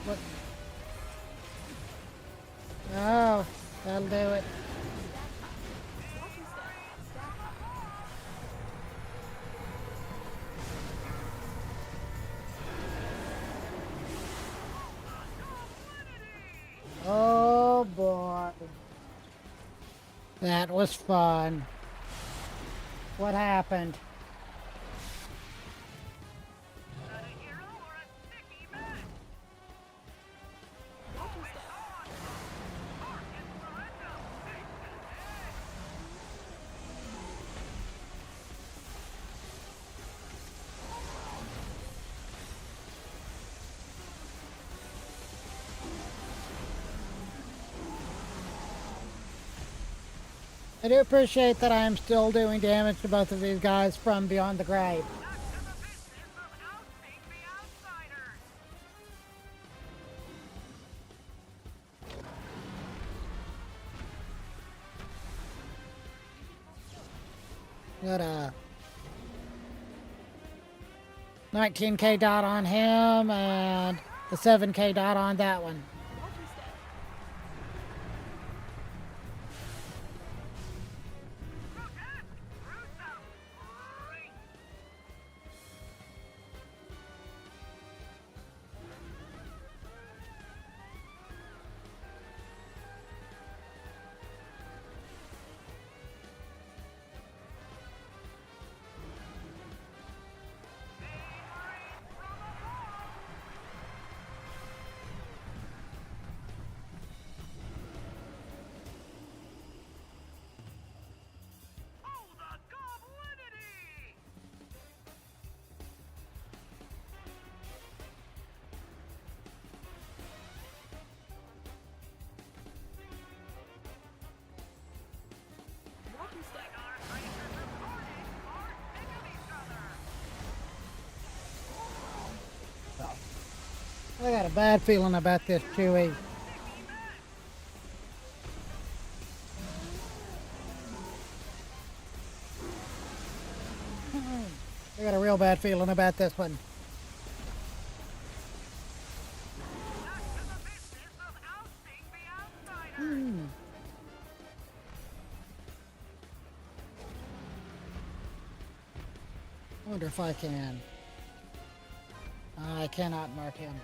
What? Oh, that'll do it. Oh boy. That was fun. What happened? I do appreciate that I am still doing damage to both of these guys from beyond the grave. Got a 19k dot on him and a 7k dot on that one. I got a bad feeling about this, Chewie. I got a real bad feeling about this one. I wonder if I can. I cannot mark him.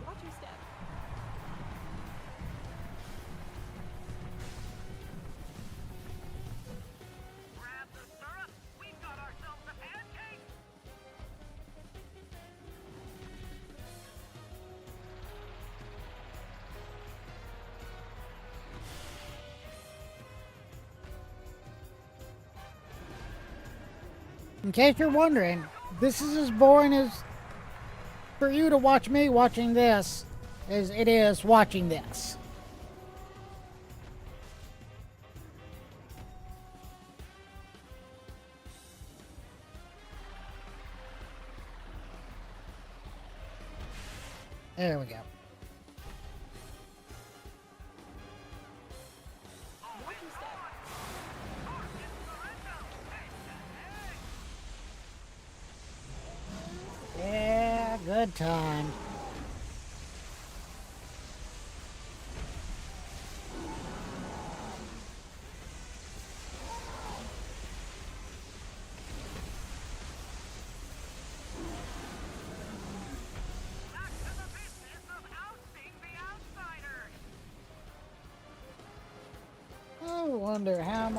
Watch your step. In case you're wondering, this is as boring as for you to watch me watching this as it is watching this. There we go. Yeah, good time. Back to the business of ousting the outsiders. I wonder how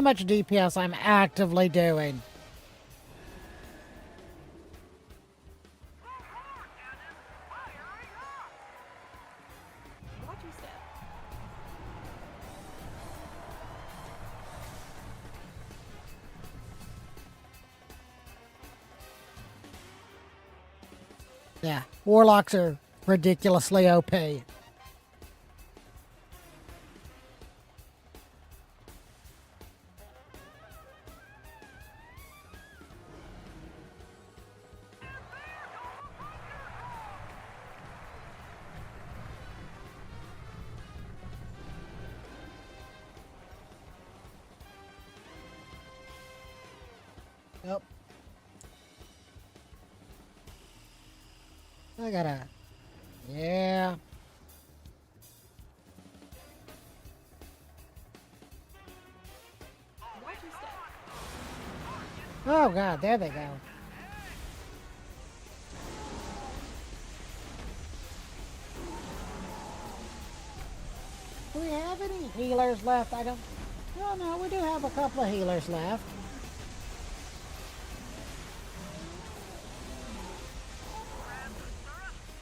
much DPS I'm actively doing. Watch your step. Yeah, warlocks are ridiculously OP. Yep. I gotta. Yeah. Watch your step. Oh god, there they go. Do we have any healers left? I don't. Oh no, we do have a couple of healers left.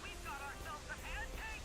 We've got ourselves a pancake.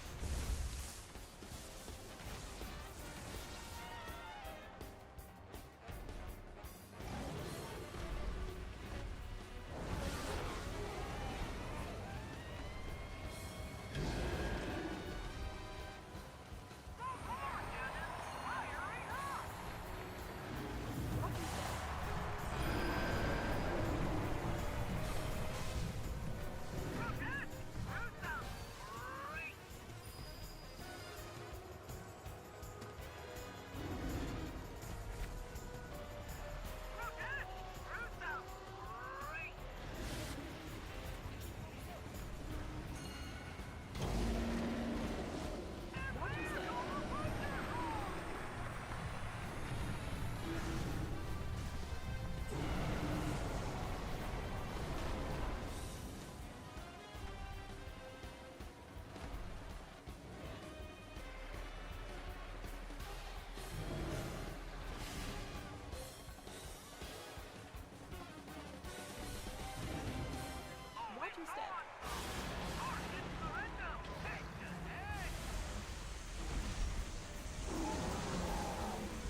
Watch your step.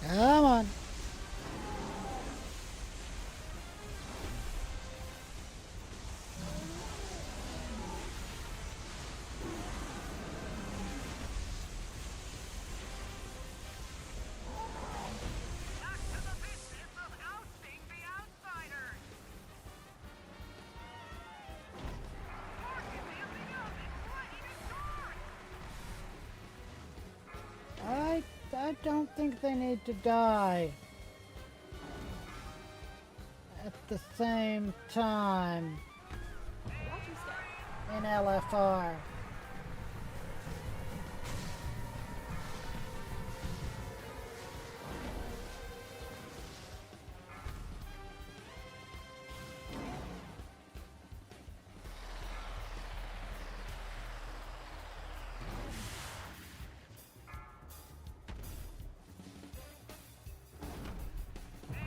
Come on. Back to the business of ousting the outsiders. Target the oven, ready to charge. I don't think they need to die at the same time Watch your step. in LFR.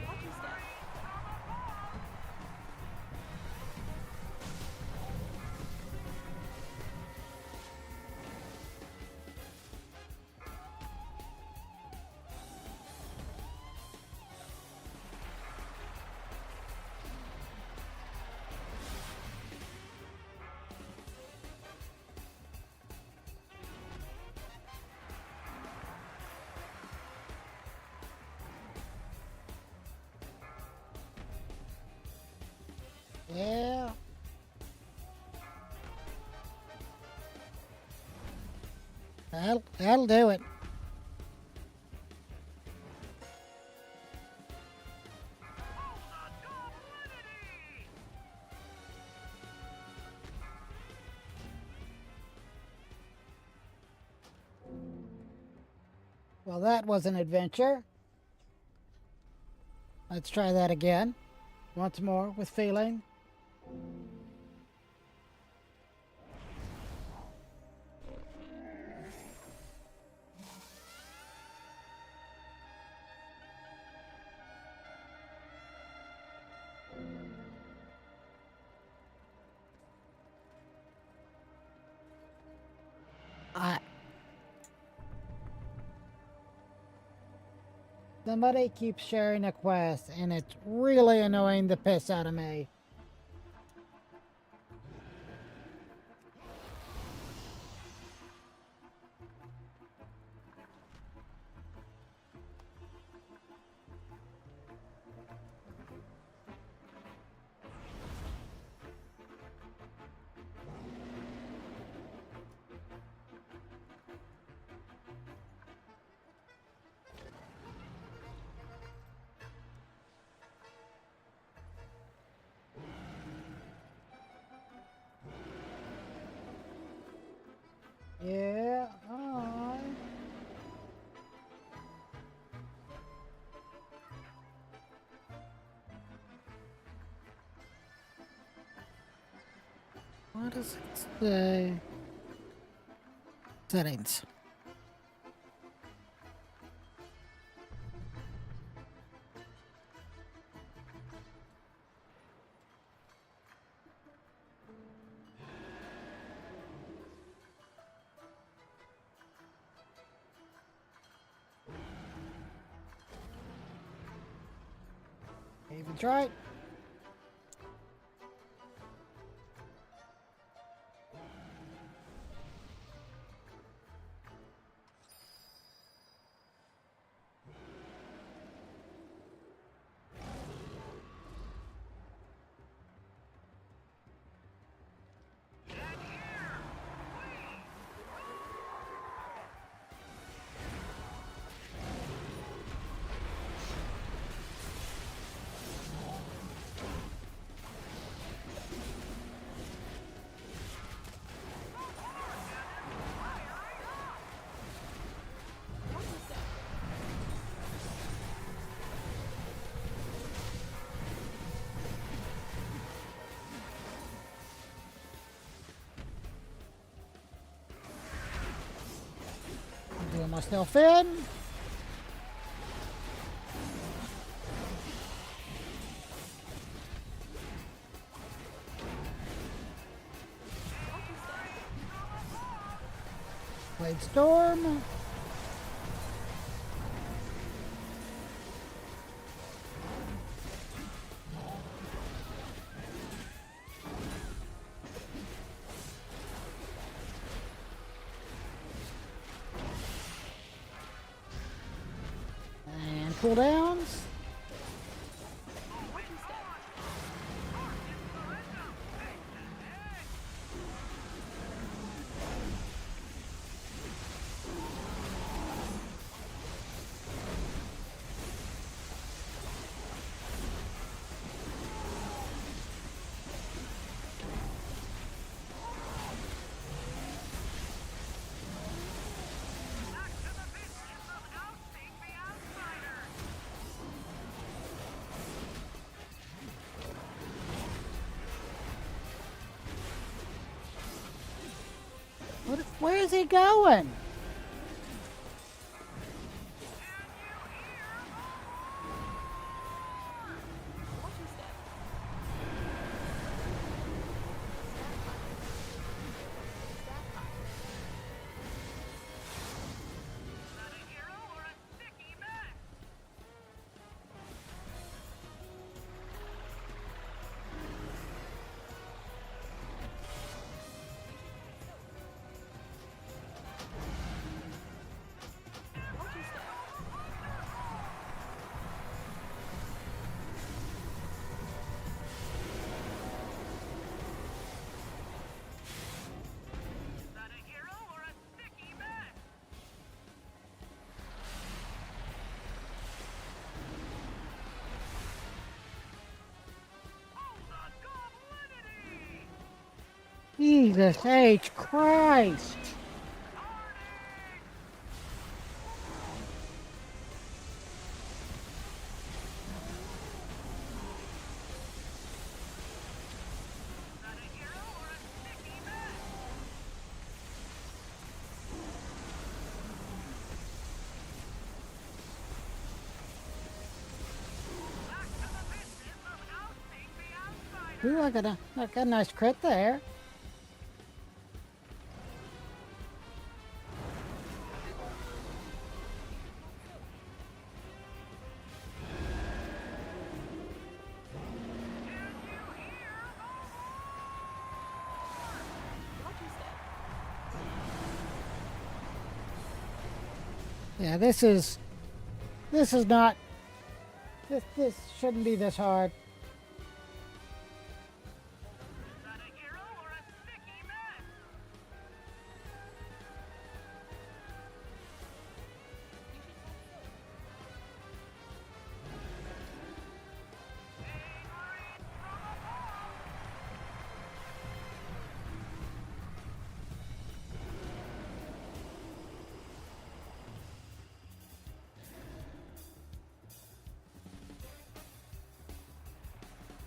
Watch your step. Yeah. That'll do it. Well, that was an adventure. Let's try that again. Once more with feeling. Somebody keeps sharing a quest, and it's really annoying the piss out of me. Yeah, alright. What does it say? Settings. Even try. Doing myself in. Blade Storm. And cooldowns. Where is he going? Jesus H. Christ. Not a hero or a sticky mess. Back to the business of ousting the outsider. Ooh, I got a nice crit there. Yeah, this is not this shouldn't be this hard. Not a hero or a sticky mess.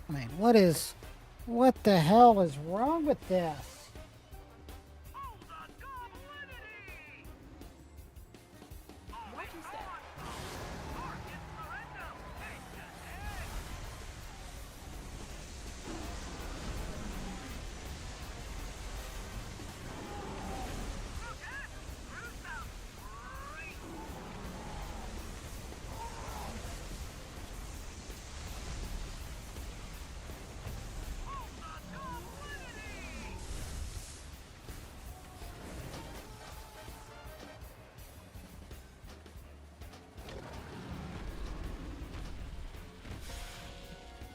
I mean, what the hell is wrong with this? Oh, the goblinity! Watch your step. Target surrender! Take the head! Forget! Gruesome! Great! Oh,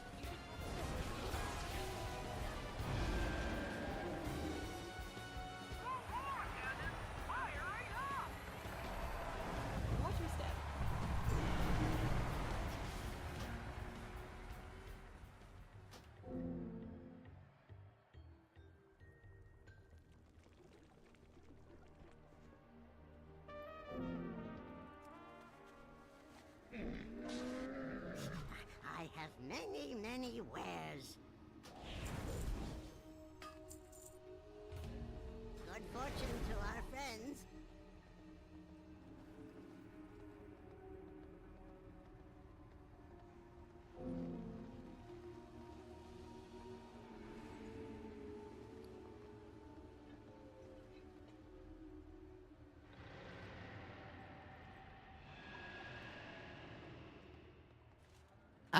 the goblinity! More cannon! Firing up! Watch your step. I have many, many wares. Good fortune to our friends.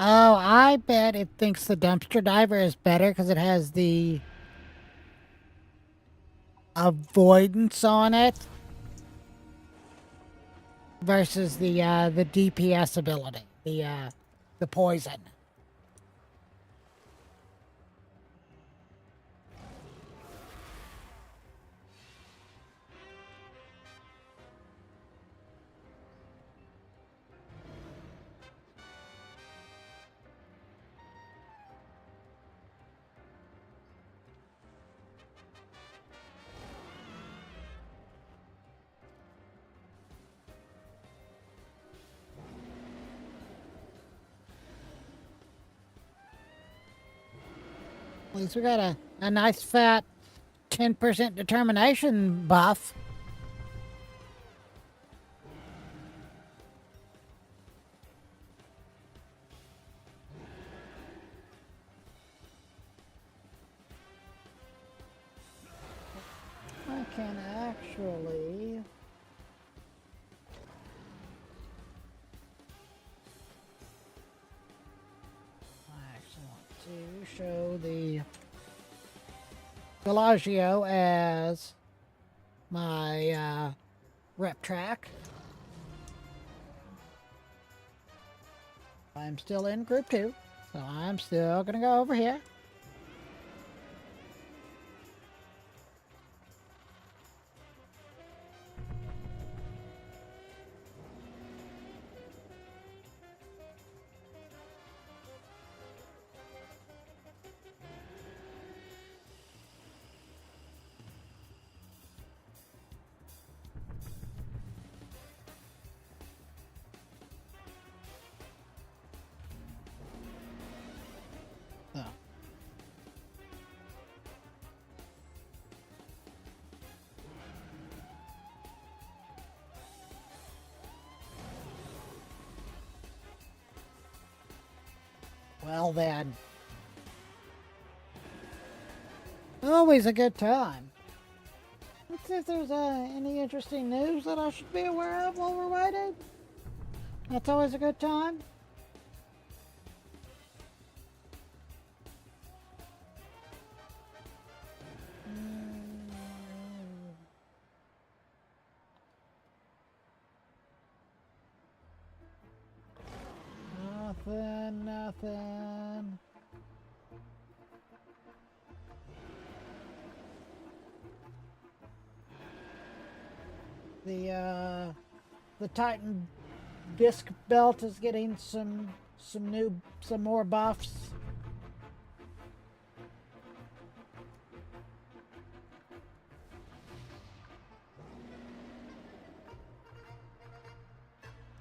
Oh, I bet it thinks the dumpster diver is better because it has the avoidance on it versus the DPS ability, the poison. At least we got a nice fat 10% determination buff. I can actually... I actually want to show the Bellagio as my rep track. I'm still in group 2, so I'm still gonna go over here. Well then. Always a good time. Let's see if there's any interesting news that I should be aware of while we're waiting. That's always a good time. Nothing. The Titan disc belt is getting some more buffs.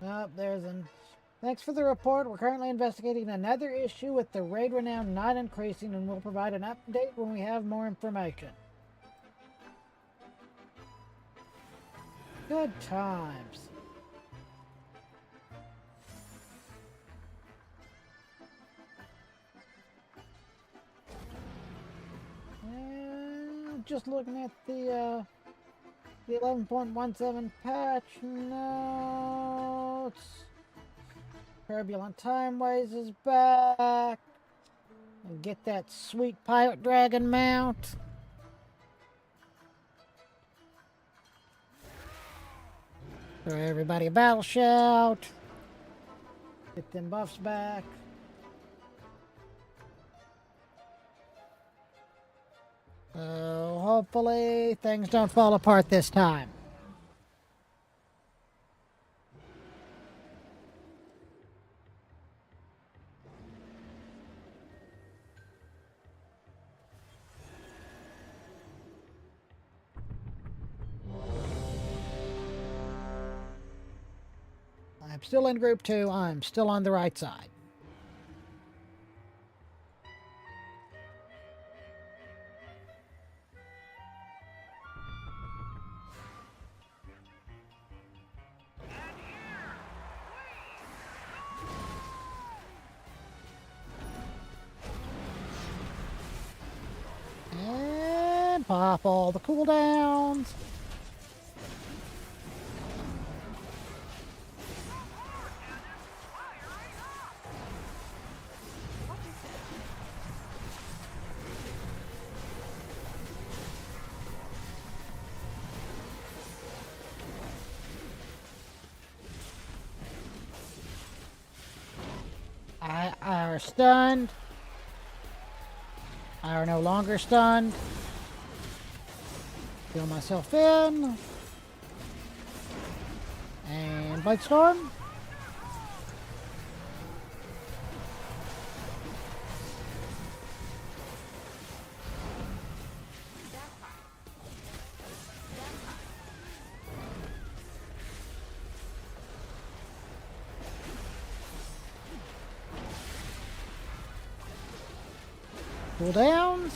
Oh, there's an. Thanks for the report. We're currently investigating another issue with the raid renown not increasing, and we'll provide an update when we have more information. Good times. And just looking at the 11.17 patch notes. Turbulent Timeways is back. And get that sweet Pirate Dragon mount. Throw everybody a battle shout. Get them buffs back. So hopefully things don't fall apart this time. I'm still in Group 2. I'm still on the right side. And pop all the cooldowns. I are stunned. I are no longer stunned. Fill myself in. And Bite Storm. Cooldowns.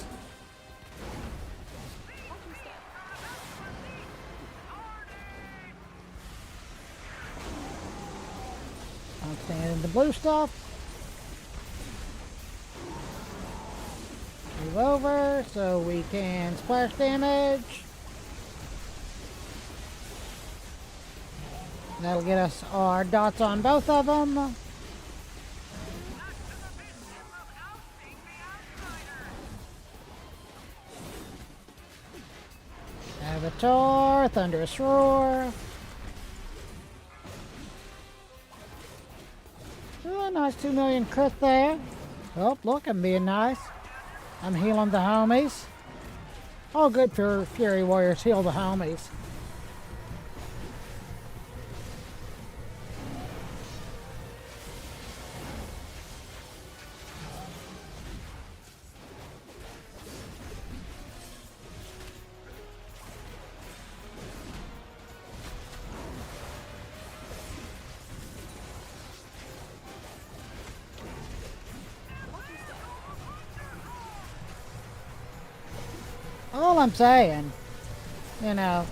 I'm staying in the blue stuff. Move over so we can splash damage. That'll get us our dots on both of them. Avatar, Thunderous Roar. Oh, nice 2 million crit there. Oh, look, I'm being nice. I'm healing the homies. All good for Fury Warriors, heal the homies. All I'm saying, you know,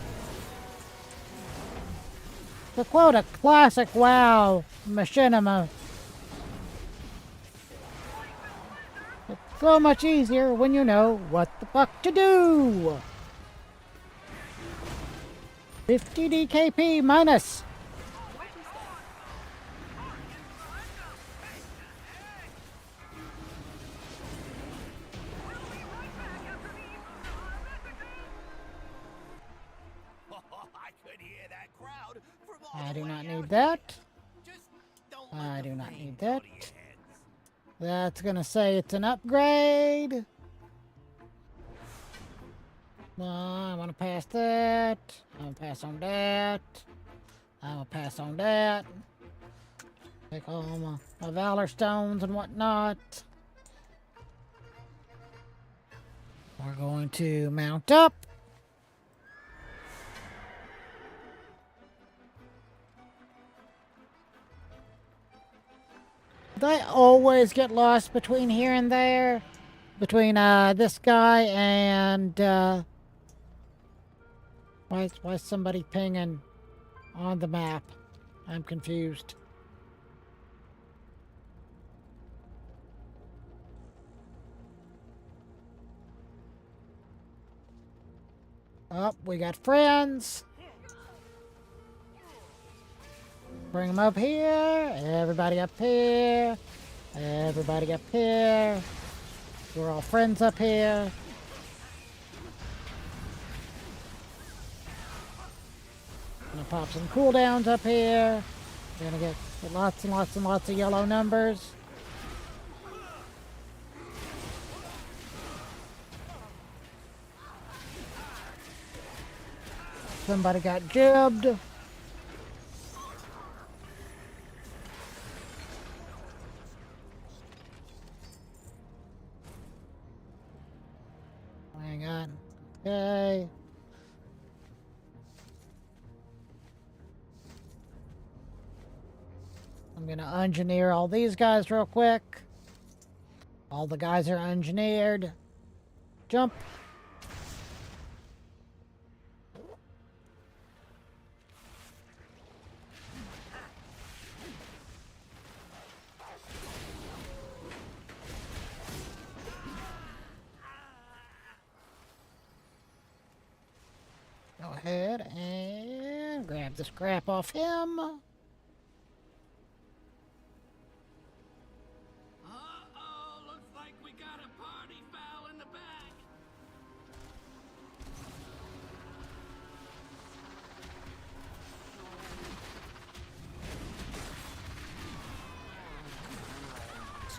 to quote a classic WoW machinima, So much easier when you know what the fuck to do. 50 DKP minus. I could hear that crowd from all I the do way not out need that. here. Just don't let I the do not flame need go that. to your heads. That's gonna say it's an upgrade. I want to pass that. I'm gonna pass on that. I'm gonna pass on that. Take all my Valor Stones and whatnot. We're going to mount up. They always get lost between here and there. Between this guy and why is somebody pinging on the map? I'm confused. Oh, we got friends. Bring them up here. Everybody up here. Everybody up here. We're all friends up here. Gonna pop some cooldowns up here. We're gonna get lots and lots and lots of yellow numbers. Somebody got jibbed. Hang on. Okay. I'm gonna engineer all these guys real quick. All the guys are engineered. Jump. Go ahead and grab the scrap off him. Uh-oh, looks like we got a party foul in the back.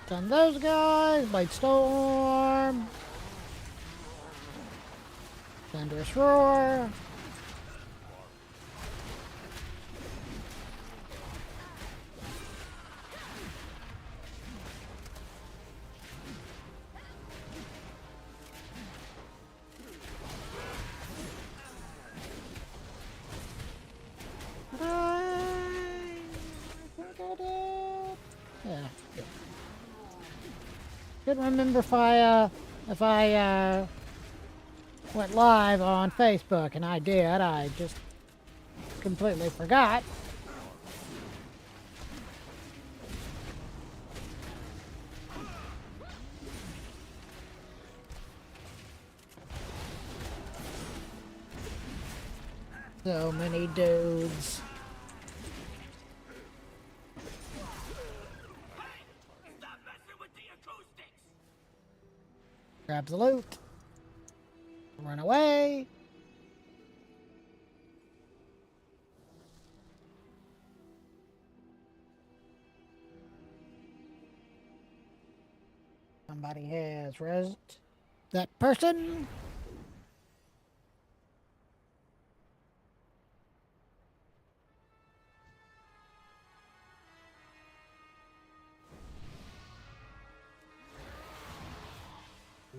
Stun those guys. Blade Storm. Thunderous Roar. Yeah. Couldn't remember if I went live on Facebook, and I did. I just completely forgot. So many dudes. Stop messing with the acoustics. Grab the loot. Run away. Somebody has rezzed that person.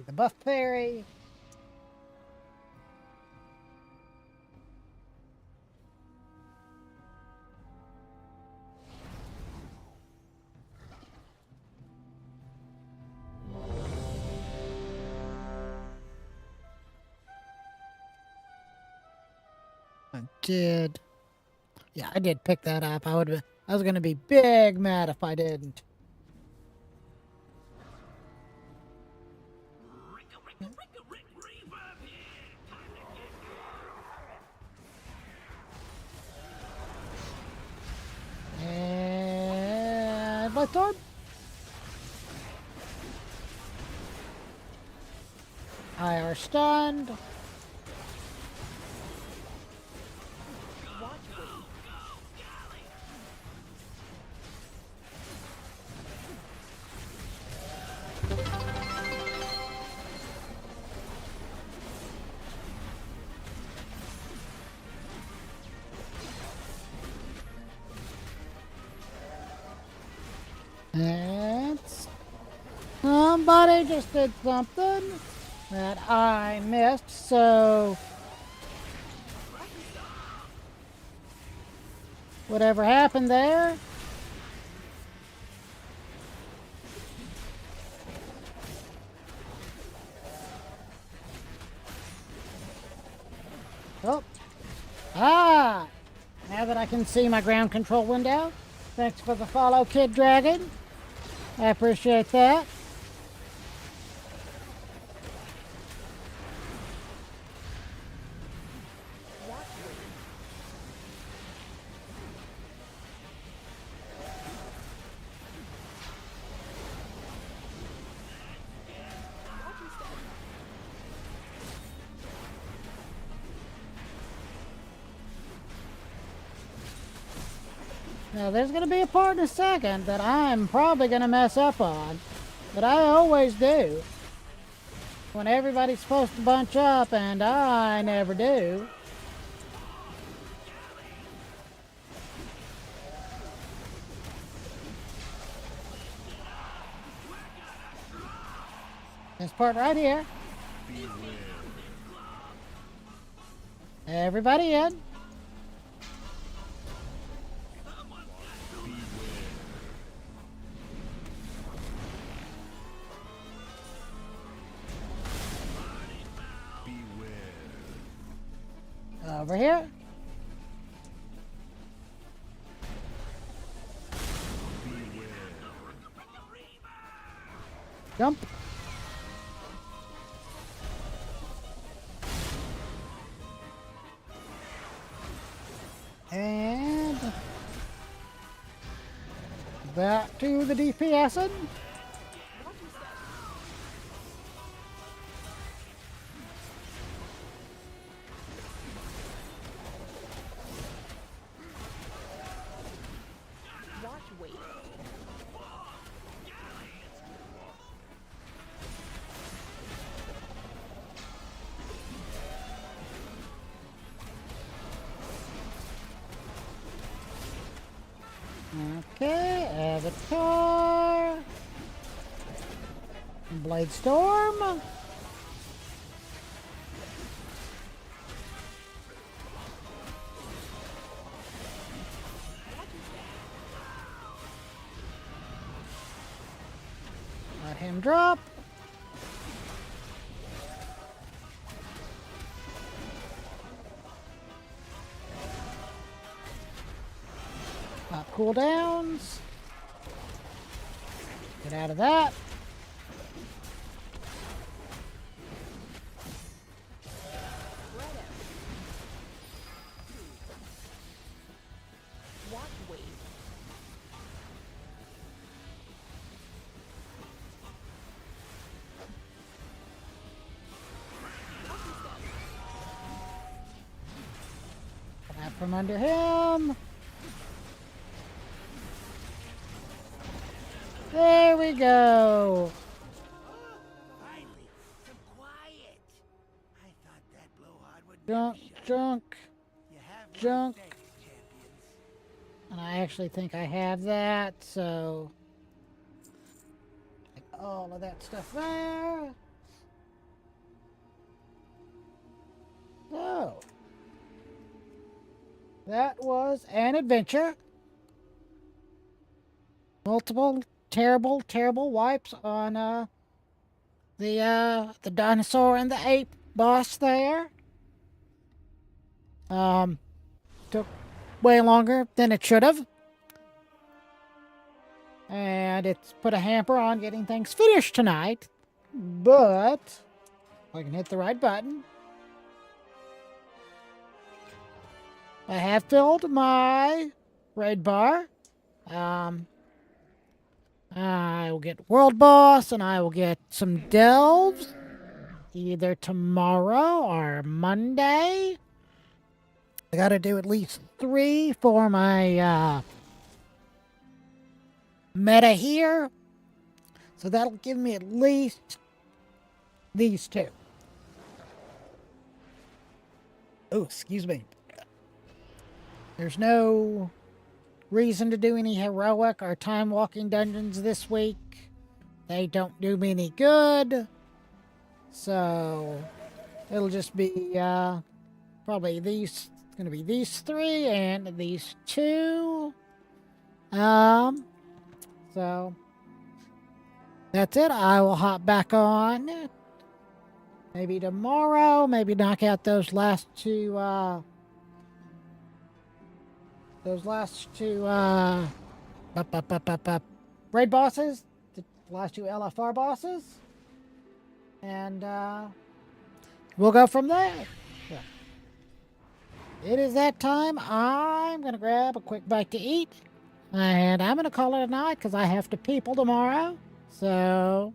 The buff fairy. I did. Yeah, I did pick that up. I was gonna be big mad if I didn't. And Blitzstorm. I are stunned. And somebody just did something that I missed, so whatever happened there. Oh. Ah! Now that I can see my ground control window. Thanks for the follow, Kid Dragon. I appreciate that. Now, there's going to be a part in a second that I'm probably going to mess up on. But I always do. When everybody's supposed to bunch up, and I never do. This part right here. Everybody in. Over here. Jump. And back to the DPSing. Okay, Avatar. Blade Storm. Let him drop. Pop cooldowns. Get out of that. Come out from under him. There we go. Finally, some quiet. I thought that blowhard would Junk, never shut. junk, You have my junk. thanks, champions. And I actually think I have that, so take all of that stuff there. So that was an adventure. Multiple terrible wipes on the dinosaur and the ape boss there. Took way longer than it should have. And it's put a hamper on getting things finished tonight. But I can hit the right button. I have filled my raid bar. I will get World Boss and I will get some Delves either tomorrow or Monday. I gotta do at least 3 for my meta here. So that'll give me at least these 2. Oh, excuse me. There's no reason to do any heroic or time walking dungeons this week. They don't do me any good. So it'll just be probably these. It's gonna be these 3 and these 2. So that's it. I will hop back on. Maybe tomorrow. Maybe knock out those last 2. Those last 2 raid bosses. The last 2 LFR bosses. And we'll go from there. So, it is that time. I'm going to grab a quick bite to eat. And I'm going to call it a night because I have to people tomorrow. So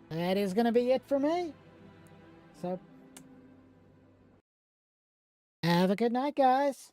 that is going to be it for me. So have a good night, guys.